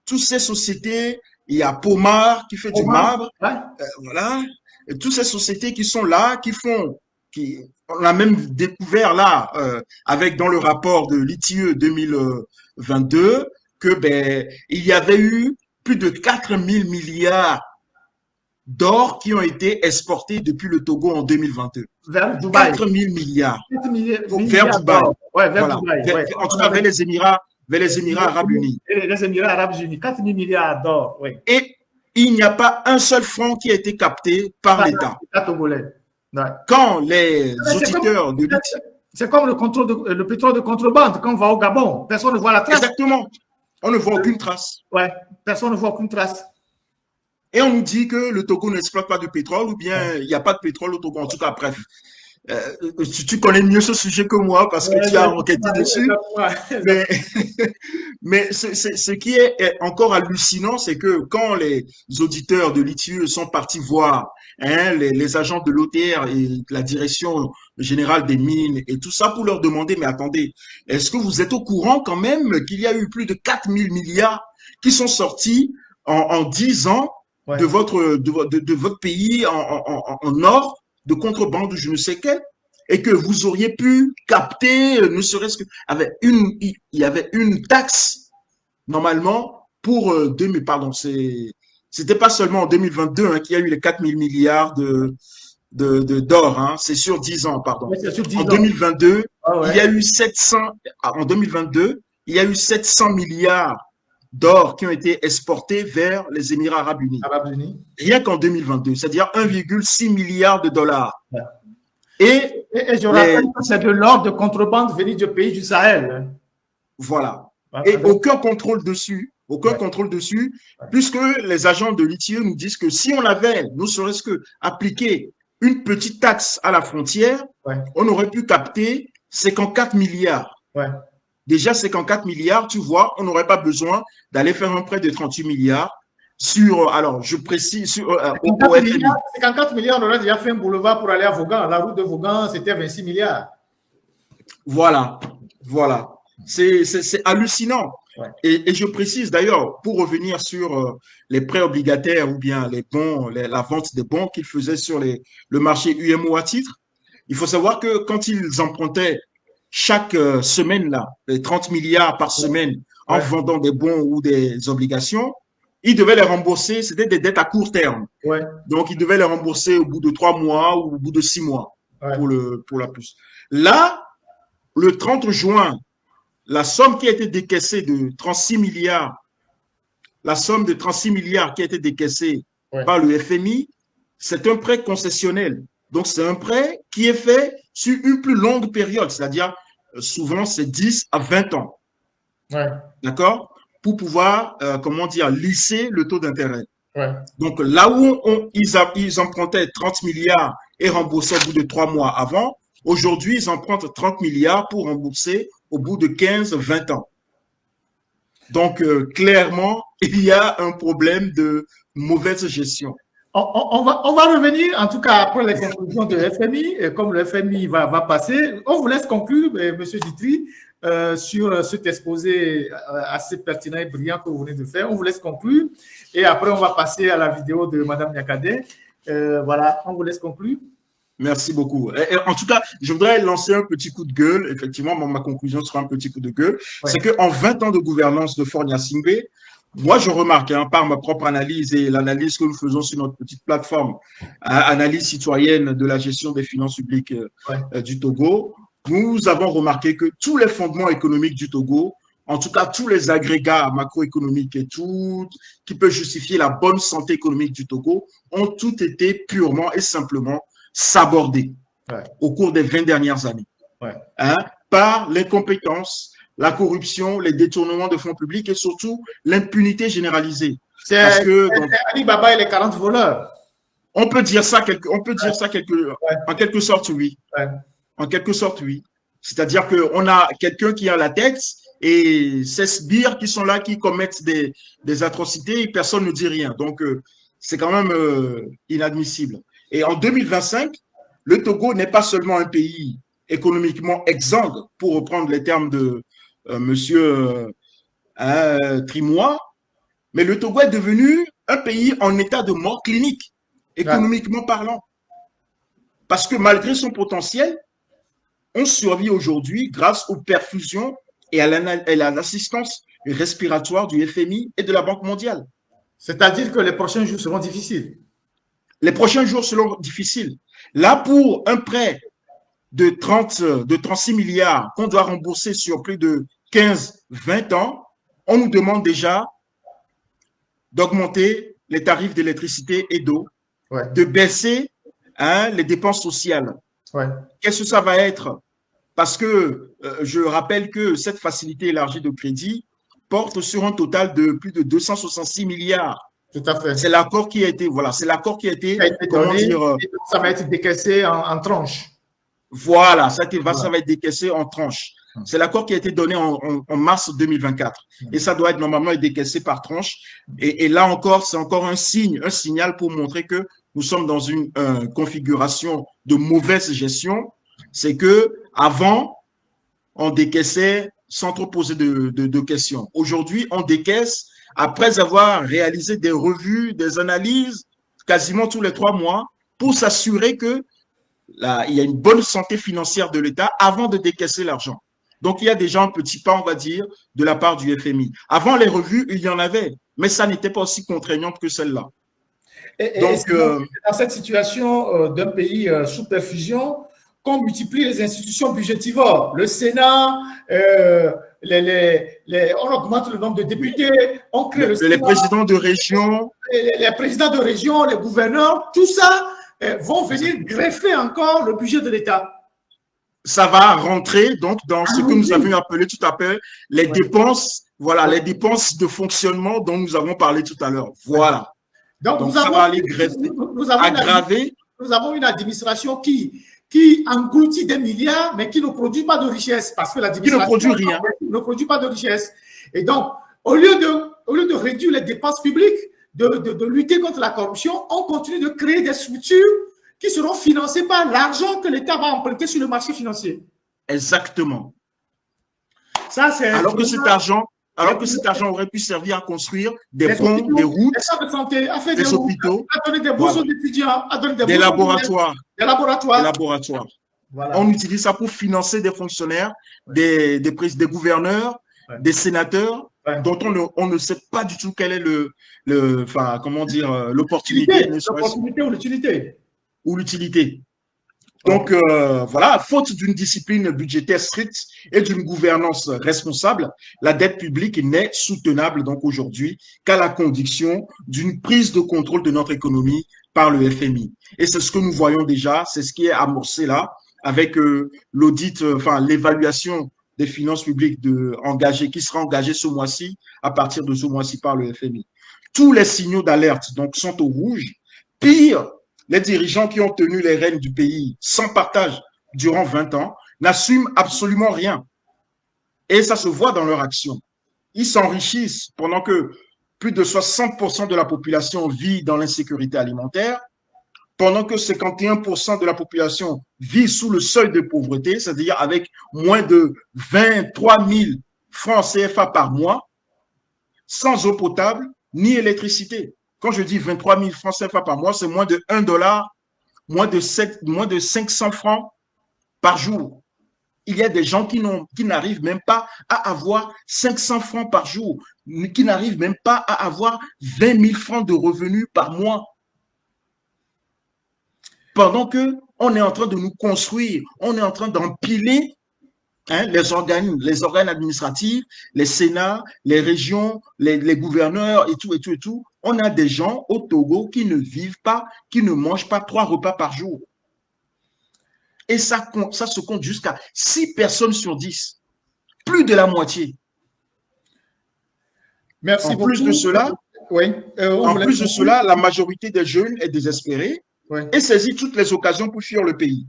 toutes ces sociétés, il y a Pomar qui fait du marbre, voilà, et toutes ces sociétés qui sont là, on a même découvert là, avec dans le rapport de l'ITIE 2022, que ben, il y avait eu plus de 4 000 milliards d'or qui ont été exportés depuis le Togo en 2022. Vers Dubaï. 4 000 milliards. 4 000 vers Dubaï. Ouais, vers voilà. Dubaï. Ouais. En tout cas, vers les Émirats Arabes Unis. Les Émirats Arabes Unis, 4 000 milliards d'or. Oui. Et il n'y a pas un seul franc qui a été capté par l'État. Togolais. Ouais. Quand les auditeurs de l'ITIE. C'est comme le pétrole de contrebande, quand on va au Gabon, personne ne voit la trace. Exactement. On ne voit aucune trace. Ouais, personne ne voit aucune trace. Et on nous dit que le Togo n'exploite pas de pétrole ou bien il n'y a pas de pétrole au Togo. En tout cas, bref, tu connais mieux ce sujet que moi parce que tu as enquêté dessus. Mais ce qui est encore hallucinant, c'est que quand les auditeurs de l'ITIE sont partis voir les agents de l'OTR et la direction générale des mines et tout ça pour leur demander, mais attendez, est-ce que vous êtes au courant quand même qu'il y a eu plus de 4 000 milliards qui sont sortis en 10 ans de votre pays en or, de contrebande, je ne sais quel, et que vous auriez pu capter, ne serait-ce que, il y avait une taxe, normalement, pour c'était pas seulement en 2022 qu'il y a eu les 4 000 milliards d'or, hein, c'est sur 10 ans, pardon. En 2022, il y a eu 700 milliards d'or qui ont été exportés vers les Émirats Arabes Unis. Rien qu'en 2022, c'est-à-dire 1,6 milliard de dollars. Ouais. Et je rappelle que c'est de l'or de contrebande venu du pays du Sahel. Voilà. Et aucun contrôle dessus. Puisque les agents de l'ITIE nous disent que si on avait, ne serait-ce que appliqué une petite taxe à la frontière, on aurait pu capter 54 milliards. Ouais. Déjà, 54 milliards, tu vois, on n'aurait pas besoin d'aller faire un prêt de 38 milliards sur, alors je précise, au FMI. 54 milliards, on aurait déjà fait un boulevard pour aller à Vaughan. La route de Vaughan, c'était 26 milliards. Voilà. C'est hallucinant. Ouais. Et je précise d'ailleurs, pour revenir sur les prêts obligataires ou bien les bons, la vente des bons qu'ils faisaient sur le marché UMO à titre, il faut savoir que quand ils empruntaient chaque semaine, là, les 30 milliards par semaine en vendant des bons ou des obligations, ils devaient les rembourser, c'était des dettes à court terme. Ouais. Donc, ils devaient les rembourser au bout de 3 mois ou au bout de 6 mois pour la plus. Là, le 30 juin, la somme qui a été décaissée de 36 milliards, la somme de 36 milliards qui a été décaissée par le FMI, c'est un prêt concessionnel. Donc, c'est un prêt qui est fait sur une plus longue période, c'est-à-dire souvent c'est 10 à 20 ans. Ouais. D'accord? Pour pouvoir, lisser le taux d'intérêt. Ouais. Donc, là où ils empruntaient 30 milliards et remboursaient au bout de 3 mois avant, aujourd'hui, ils empruntent 30 milliards pour rembourser au bout de 15-20 ans. Donc, clairement, il y a un problème de mauvaise gestion. On va revenir, en tout cas, après les conclusions de FMI, et comme le FMI va passer, on vous laisse conclure, M. Ditry, sur cet exposé assez pertinent et brillant que vous venez de faire. On vous laisse conclure, et après, on va passer à la vidéo de Mme Niakhaté. Voilà, on vous laisse conclure. Merci beaucoup. Et en tout cas, je voudrais lancer un petit coup de gueule. Effectivement, ma conclusion sera un petit coup de gueule. Ouais. C'est qu'en 20 ans de gouvernance de Faure Gnassingbé, moi, je remarque, hein, par ma propre analyse et l'analyse que nous faisons sur notre petite plateforme, analyse citoyenne de la gestion des finances publiques Ouais. du Togo, nous avons remarqué que tous les fondements économiques du Togo, en tout cas tous les agrégats macroéconomiques et tout qui peut justifier la bonne santé économique du Togo, ont tout été purement et simplement sabordés Ouais. au cours des 20 dernières années, Ouais. hein, par l'incompétence, la corruption, les détournements de fonds publics et surtout l'impunité généralisée. Parce C'est que Ali Baba et les 40 voleurs. on peut dire ça, en quelque sorte, oui. Ouais. En quelque sorte, oui. C'est-à-dire qu'on a quelqu'un qui a la tête et ces sbires qui sont là, qui commettent des atrocités et personne ne dit rien. Donc, c'est quand même inadmissible. Et en 2025, le Togo n'est pas seulement un pays économiquement exsangue, pour reprendre les termes de monsieur Trimois, mais le Togo est devenu un pays en état de mort clinique, économiquement parlant. Parce que malgré son potentiel, on survit aujourd'hui grâce aux perfusions et à l'assistance respiratoire du FMI et de la Banque mondiale. C'est-à-dire que les prochains jours seront difficiles. Les prochains jours seront difficiles. Là, pour un prêt de 36 milliards qu'on doit rembourser sur plus de 15-20 ans, on nous demande déjà d'augmenter les tarifs d'électricité et d'eau, de baisser les dépenses sociales. Qu'est-ce que ça va être? Parce que je rappelle que cette facilité élargie de crédit porte sur un total de plus de 266 milliards. Tout à fait. C'est l'accord qui a été, voilà, c'est l'accord qui a été, comment dire, ça va être décaissé en tranches. Voilà, ça va être décaissé en tranches. C'est l'accord qui a été donné en mars 2024. Et ça doit être normalement décaissé par tranche. Et là encore, c'est encore un signal pour montrer que nous sommes dans une configuration de mauvaise gestion. C'est que avant, on décaissait sans trop poser de questions. Aujourd'hui, on décaisse après avoir réalisé des revues, des analyses, quasiment tous les 3 mois, pour s'assurer que là, il y a une bonne santé financière de l'État avant de décaisser l'argent. Donc, il y a déjà un petit pas, on va dire, de la part du FMI. Avant les revues, il y en avait, mais ça n'était pas aussi contraignant que celle-là. Donc, dans cette situation d'un pays sous perfusion, qu'on multiplie les institutions budgétivores, le Sénat, on augmente le nombre de députés, on crée le Sénat, les présidents de région, les présidents de région, les gouverneurs, tout ça vont venir greffer encore le budget de l'État. Ça va rentrer donc dans ce que nous avions appelé tout à l'heure les dépenses, voilà, les dépenses de fonctionnement dont nous avons parlé tout à l'heure. Voilà. Donc ça va aller greffer, aggraver. Nous avons une administration qui engloutit des milliards, mais qui ne produit pas de richesse, parce que l'administration ne produit pas de richesse. Et donc, au lieu de réduire les dépenses publiques, de lutter contre la corruption, on continue de créer des structures qui seront financées par l'argent que l'État va emprunter sur le marché financier. Exactement. Ça, c'est alors que cet argent aurait pu servir à construire des ponts, des routes, de santé, à faire des hôpitaux, à donner des bourses aux étudiants, à donner des laboratoires. Voilà. On utilise ça pour financer des fonctionnaires, des gouverneurs, des sénateurs, dont on ne sait pas du tout quelle est l'opportunité. L'opportunité ou l'utilité. Donc, voilà, faute d'une discipline budgétaire stricte et d'une gouvernance responsable, la dette publique n'est soutenable donc aujourd'hui qu'à la condition d'une prise de contrôle de notre économie par le FMI. Et c'est ce que nous voyons déjà, c'est ce qui est amorcé là avec l'audit, l'évaluation des finances publiques qui sera engagée ce mois-ci, à partir de ce mois-ci par le FMI. Tous les signaux d'alerte donc sont au rouge. Pire, les dirigeants qui ont tenu les rênes du pays sans partage durant 20 ans n'assument absolument rien. Et ça se voit dans leur action. Ils s'enrichissent pendant que plus de 60% de la population vit dans l'insécurité alimentaire, pendant que 51% de la population vit sous le seuil de pauvreté, c'est-à-dire avec moins de 23 000 francs CFA par mois, sans eau potable ni électricité. Quand je dis 23 000 francs CFA par mois, c'est moins de $1 moins de 500 francs par jour. Il y a des gens qui n'arrivent même pas à avoir 500 francs par jour, qui n'arrivent même pas à avoir 20 000 francs de revenus par mois. Pendant qu'on est en train de nous construire, on est en train d'empiler les organes administratifs, les sénats, les régions, les gouverneurs et tout, et tout, et tout. On a des gens au Togo qui ne vivent pas, qui ne mangent pas 3 repas par jour. Et ça se compte jusqu'à 6 personnes sur 10. Plus de la moitié. Merci beaucoup. Plus de cela, oui. En plus de cela, la majorité des jeunes est désespérée et saisit toutes les occasions pour fuir le pays.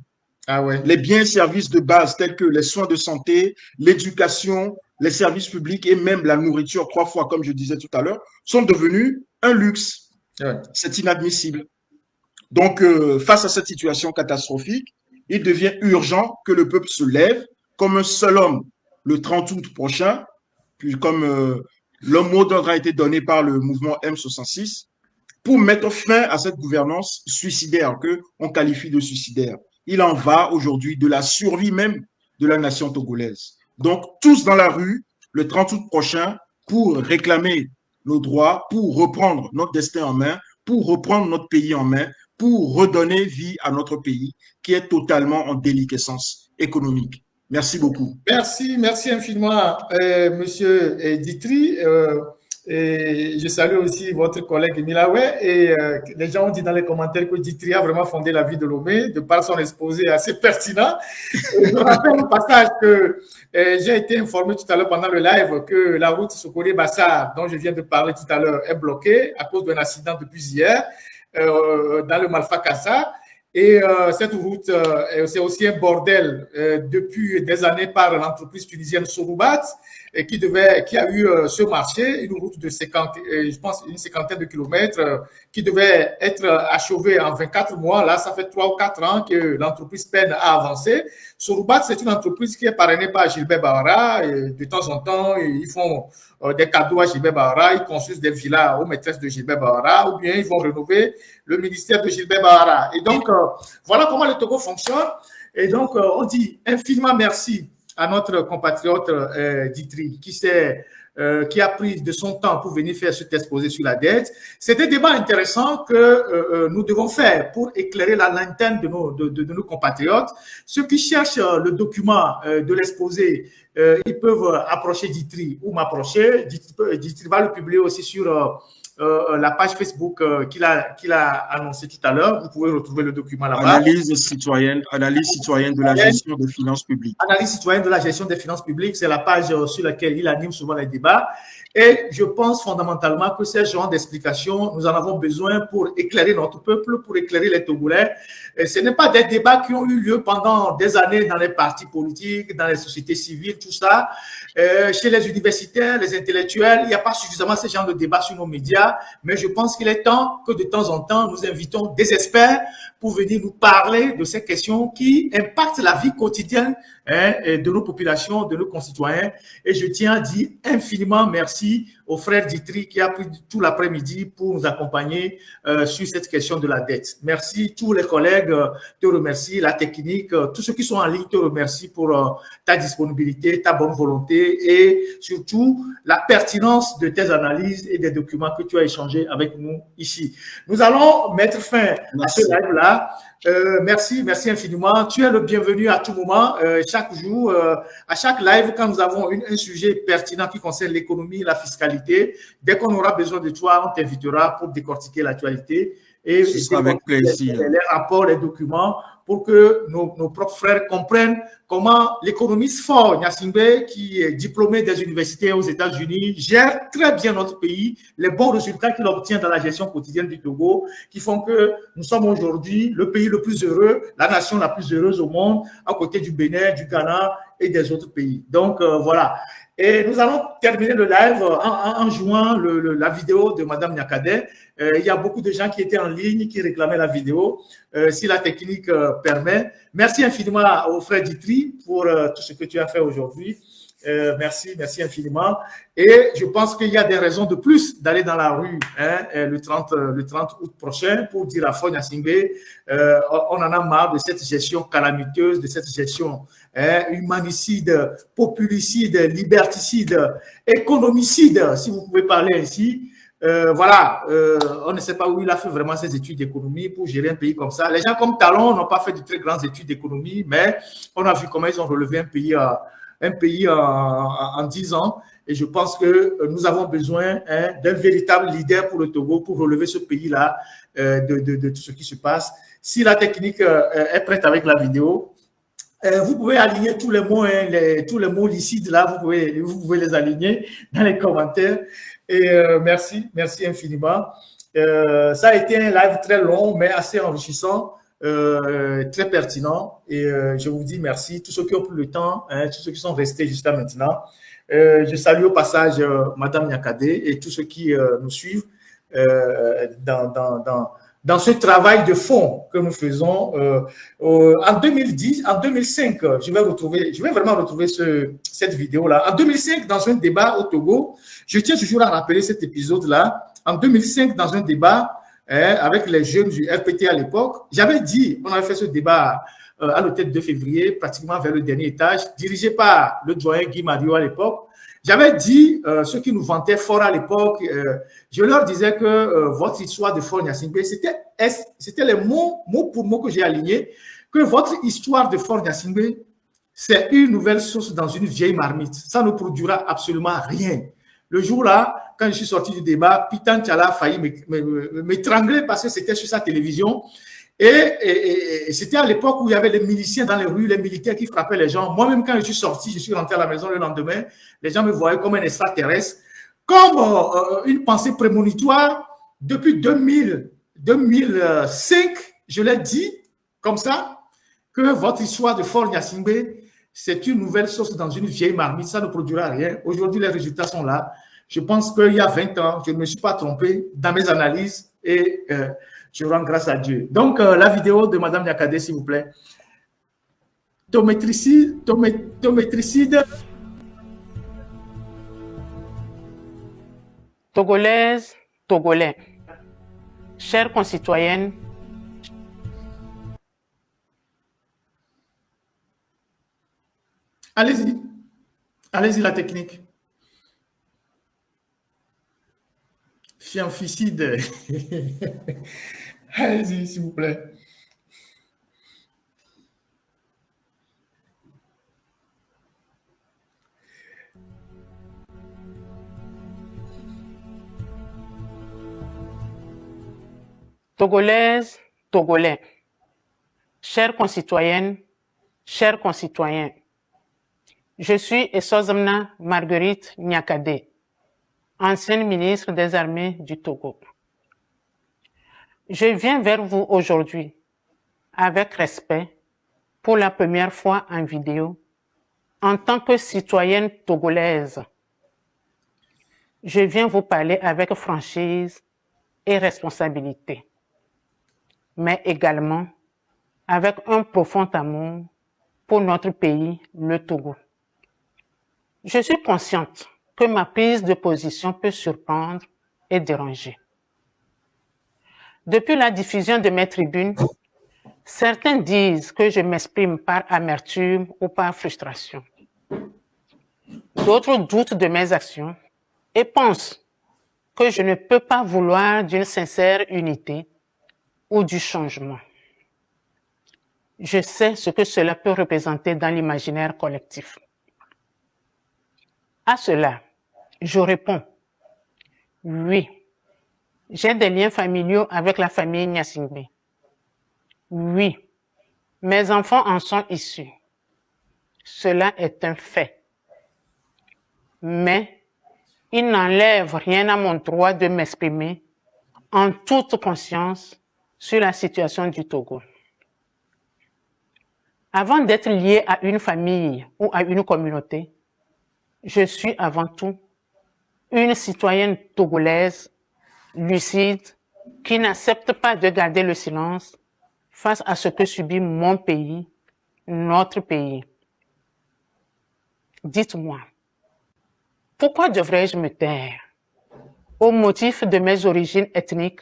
Les biens et services de base tels que les soins de santé, l'éducation, les services publics et même la nourriture 3 fois, comme je disais tout à l'heure, sont devenus un luxe. C'est inadmissible. Donc, face à cette situation catastrophique, il devient urgent que le peuple se lève comme un seul homme le 30 août prochain, puis comme le mot d'ordre a été donné par le mouvement M66, pour mettre fin à cette gouvernance suicidaire qu'on qualifie de suicidaire. Il en va aujourd'hui de la survie même de la nation togolaise. Donc, tous dans la rue, le 30 août prochain, pour réclamer nos droits, pour reprendre notre destin en main, pour reprendre notre pays en main, pour redonner vie à notre pays qui est totalement en déliquescence économique. Merci beaucoup. Merci infiniment, Monsieur Ditri. Et je salue aussi votre collègue Milawe. Et les gens ont dit dans les commentaires que Ditri a vraiment fondé la vie de Lomé, de par son exposé assez pertinent. Et je rappelle au passage que j'ai été informé tout à l'heure pendant le live que la route Sokole-Bassar, dont je viens de parler tout à l'heure, est bloquée à cause d'un accident depuis hier dans le Malfa-Kassa. Et cette route, c'est aussi un bordel depuis des années par l'entreprise tunisienne Soroubat, qui a eu ce marché, une route de 50, je pense une cinquantaine de kilomètres, qui devait être achevée en 24 mois. Là, ça fait 3 ou 4 ans que l'entreprise peine à avancer. Soroubat, c'est une entreprise qui est parrainée par Gilbert Bahara. Et de temps en temps, ils font des cadeaux à Gilbert Bahara, ils construisent des villas aux maîtresses de Gilbert Bahara, ou bien ils vont rénover le ministère de Gilbert Bahara. Et donc, voilà comment le Togo fonctionne. Et donc, on dit infiniment merci à notre compatriote Ditri, qui a pris de son temps pour venir faire cet exposé sur la dette. C'est un débat intéressant que nous devons faire pour éclairer la lanterne de nos compatriotes. Ceux qui cherchent le document de l'exposé, ils peuvent approcher Ditri ou m'approcher. Ditri va le publier aussi sur la page Facebook qu'il a annoncé tout à l'heure. Vous pouvez retrouver le document là-bas. Analyse citoyenne de la gestion des finances publiques. Analyse citoyenne de la gestion des finances publiques, c'est la page sur laquelle il anime souvent les débats. Et je pense fondamentalement que ces genres d'explications, nous en avons besoin pour éclairer notre peuple, pour éclairer les Togolais. Et ce n'est pas des débats qui ont eu lieu pendant des années dans les partis politiques, dans les sociétés civiles, tout ça. Chez les universitaires, les intellectuels, il n'y a pas suffisamment ce genre de débats sur nos médias. Mais je pense qu'il est temps que de temps en temps, nous invitons des experts pour venir nous parler de ces questions qui impactent la vie quotidienne de nos populations, de nos concitoyens. Et je tiens à dire infiniment merci au frère Ditri qui a pris tout l'après-midi pour nous accompagner sur cette question de la dette. Merci, tous les collègues te remercient, la technique, tous ceux qui sont en ligne te remercient pour ta disponibilité, ta bonne volonté et surtout la pertinence de tes analyses et des documents que tu as échangés avec nous ici. Nous allons mettre fin à ce live-là. Merci infiniment. Tu es le bienvenu à tout moment, chaque jour, à chaque live, quand nous avons un sujet pertinent qui concerne l'économie, la fiscalité. Dès qu'on aura besoin de toi, on t'invitera pour décortiquer l'actualité et avec plaisir. Les rapports, les documents, pour que nos propres frères comprennent comment l'économiste fort, Gnassingbé, qui est diplômé des universités aux États-Unis, gère très bien notre pays, les bons résultats qu'il obtient dans la gestion quotidienne du Togo, qui font que nous sommes aujourd'hui le pays le plus heureux, la nation la plus heureuse au monde, à côté du Bénin, du Ghana et des autres pays. Donc, voilà. Et nous allons terminer le live en jouant la vidéo de Madame Nyakadé. Il y a beaucoup de gens qui étaient en ligne, qui réclamaient la vidéo, si la technique permet. Merci infiniment au frère Ditri pour tout ce que tu as fait aujourd'hui. Merci, merci infiniment. Et je pense qu'il y a des raisons de plus d'aller dans la rue le 30 août prochain pour dire à Faure Gnassingbé, on en a marre de cette gestion calamiteuse, de cette gestion humanicide, populicide, liberticide, économicide, si vous pouvez parler ainsi. Voilà, on ne sait pas où il a fait vraiment ses études d'économie pour gérer un pays comme ça. Les gens comme Talon n'ont pas fait de très grandes études d'économie, mais on a vu comment ils ont relevé un pays en 10 ans. Et je pense que nous avons besoin d'un véritable leader pour le Togo pour relever ce pays-là de tout ce qui se passe. Si la technique est prête avec la vidéo, vous pouvez aligner tous les mots, tous les mots licides là, vous pouvez les aligner dans les commentaires. Et merci infiniment. Ça a été un live très long, mais assez enrichissant, très pertinent. Et je vous dis merci. Tous ceux qui ont pris le temps, tous ceux qui sont restés jusqu'à maintenant. Je salue au passage Madame Niakadé et tous ceux qui nous suivent dans ce travail de fond que nous faisons. En 2005, je vais vraiment retrouver cette vidéo-là. En 2005, dans un débat au Togo, je tiens toujours à rappeler cet épisode-là. En 2005, dans un débat avec les jeunes du RPT à l'époque, j'avais dit, on avait fait ce débat à l'hôtel 2 février, pratiquement vers le dernier étage, dirigé par le doyen Guy Mario à l'époque. J'avais dit, ceux qui nous vantaient fort à l'époque, je leur disais que votre histoire de Faure Gnassingbé, c'était les mots pour mots que j'ai alignés, que votre histoire de Faure Gnassingbé, c'est une nouvelle source dans une vieille marmite. Ça ne produira absolument rien. Le jour-là, quand je suis sorti du débat, Pitan Tchala a failli m'étrangler parce que c'était sur sa télévision. Et c'était à l'époque où il y avait les miliciens dans les rues, les militaires qui frappaient les gens. Moi-même, quand je suis sorti, je suis rentré à la maison le lendemain, les gens me voyaient comme un extraterrestre, comme une pensée prémonitoire. Depuis 2005, je l'ai dit comme ça, que votre histoire de Faure Gnassingbé, c'est une nouvelle sauce dans une vieille marmite, ça ne produira rien. Aujourd'hui, les résultats sont là. Je pense qu'il y a 20 ans, je ne me suis pas trompé dans mes analyses et je rends grâce à Dieu. Donc, la vidéo de Mme Niakadé, s'il vous plaît. Tométricide. Togolaises, Togolais, chères concitoyennes, allez-y. Allez-y, la technique. Fiancicide. Allez-y, s'il vous plaît. Togolaises, Togolais, chères concitoyennes, chers concitoyens, je suis Essozamna Marguerite Niakadé, ancienne ministre des Armées du Togo. Je viens vers vous aujourd'hui avec respect pour la première fois en vidéo en tant que citoyenne togolaise. Je viens vous parler avec franchise et responsabilité, mais également avec un profond amour pour notre pays, le Togo. Je suis consciente que ma prise de position peut surprendre et déranger. Depuis la diffusion de mes tribunes, certains disent que je m'exprime par amertume ou par frustration. D'autres doutent de mes actions et pensent que je ne peux pas vouloir d'une sincère unité ou du changement. Je sais ce que cela peut représenter dans l'imaginaire collectif. À cela, je réponds, oui, j'ai des liens familiaux avec la famille Gnassingbé. Oui, mes enfants en sont issus. Cela est un fait. Mais il n'enlève rien à mon droit de m'exprimer en toute conscience sur la situation du Togo. Avant d'être lié à une famille ou à une communauté, je suis avant tout une citoyenne togolaise, lucide, qui n'accepte pas de garder le silence face à ce que subit mon pays, notre pays. Dites-moi, Pourquoi devrais-je me taire? Au motif de mes origines ethniques,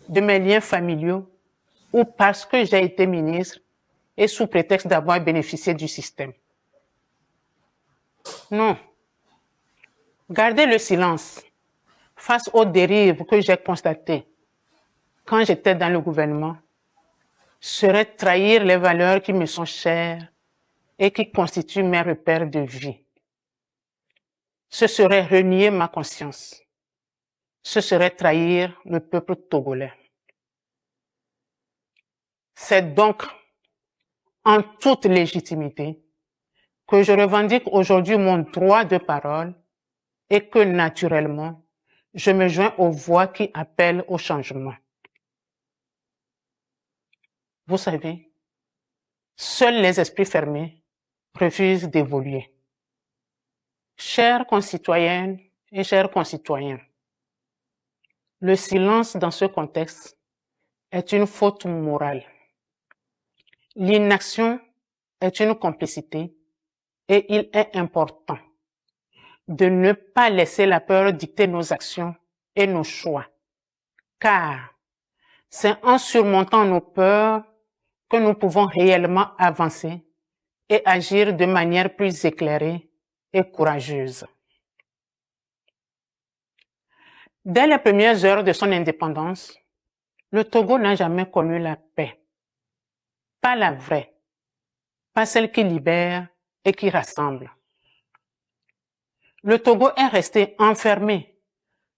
de mes liens familiaux, ou parce que j'ai été ministre et sous prétexte d'avoir bénéficié du système? Non. Garder le silence face aux dérives que j'ai constatées quand j'étais dans le gouvernement serait trahir les valeurs qui me sont chères et qui constituent mes repères de vie. Ce serait renier ma conscience. Ce serait trahir le peuple togolais. C'est donc en toute légitimité que je revendique aujourd'hui mon droit de parole et que naturellement, je me joins aux voix qui appellent au changement. Vous savez, seuls les esprits fermés refusent d'évoluer. Chères concitoyennes et chers concitoyens, le silence dans ce contexte est une faute morale. L'inaction est une complicité et il est important de ne pas laisser la peur dicter nos actions et nos choix, car c'est en surmontant nos peurs que nous pouvons réellement avancer et agir de manière plus éclairée et courageuse. Dès les premières heures de son indépendance, le Togo n'a jamais connu la paix. Pas la vraie, pas celle qui libère et qui rassemble. Le Togo est resté enfermé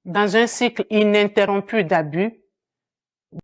dans un cycle ininterrompu d'abus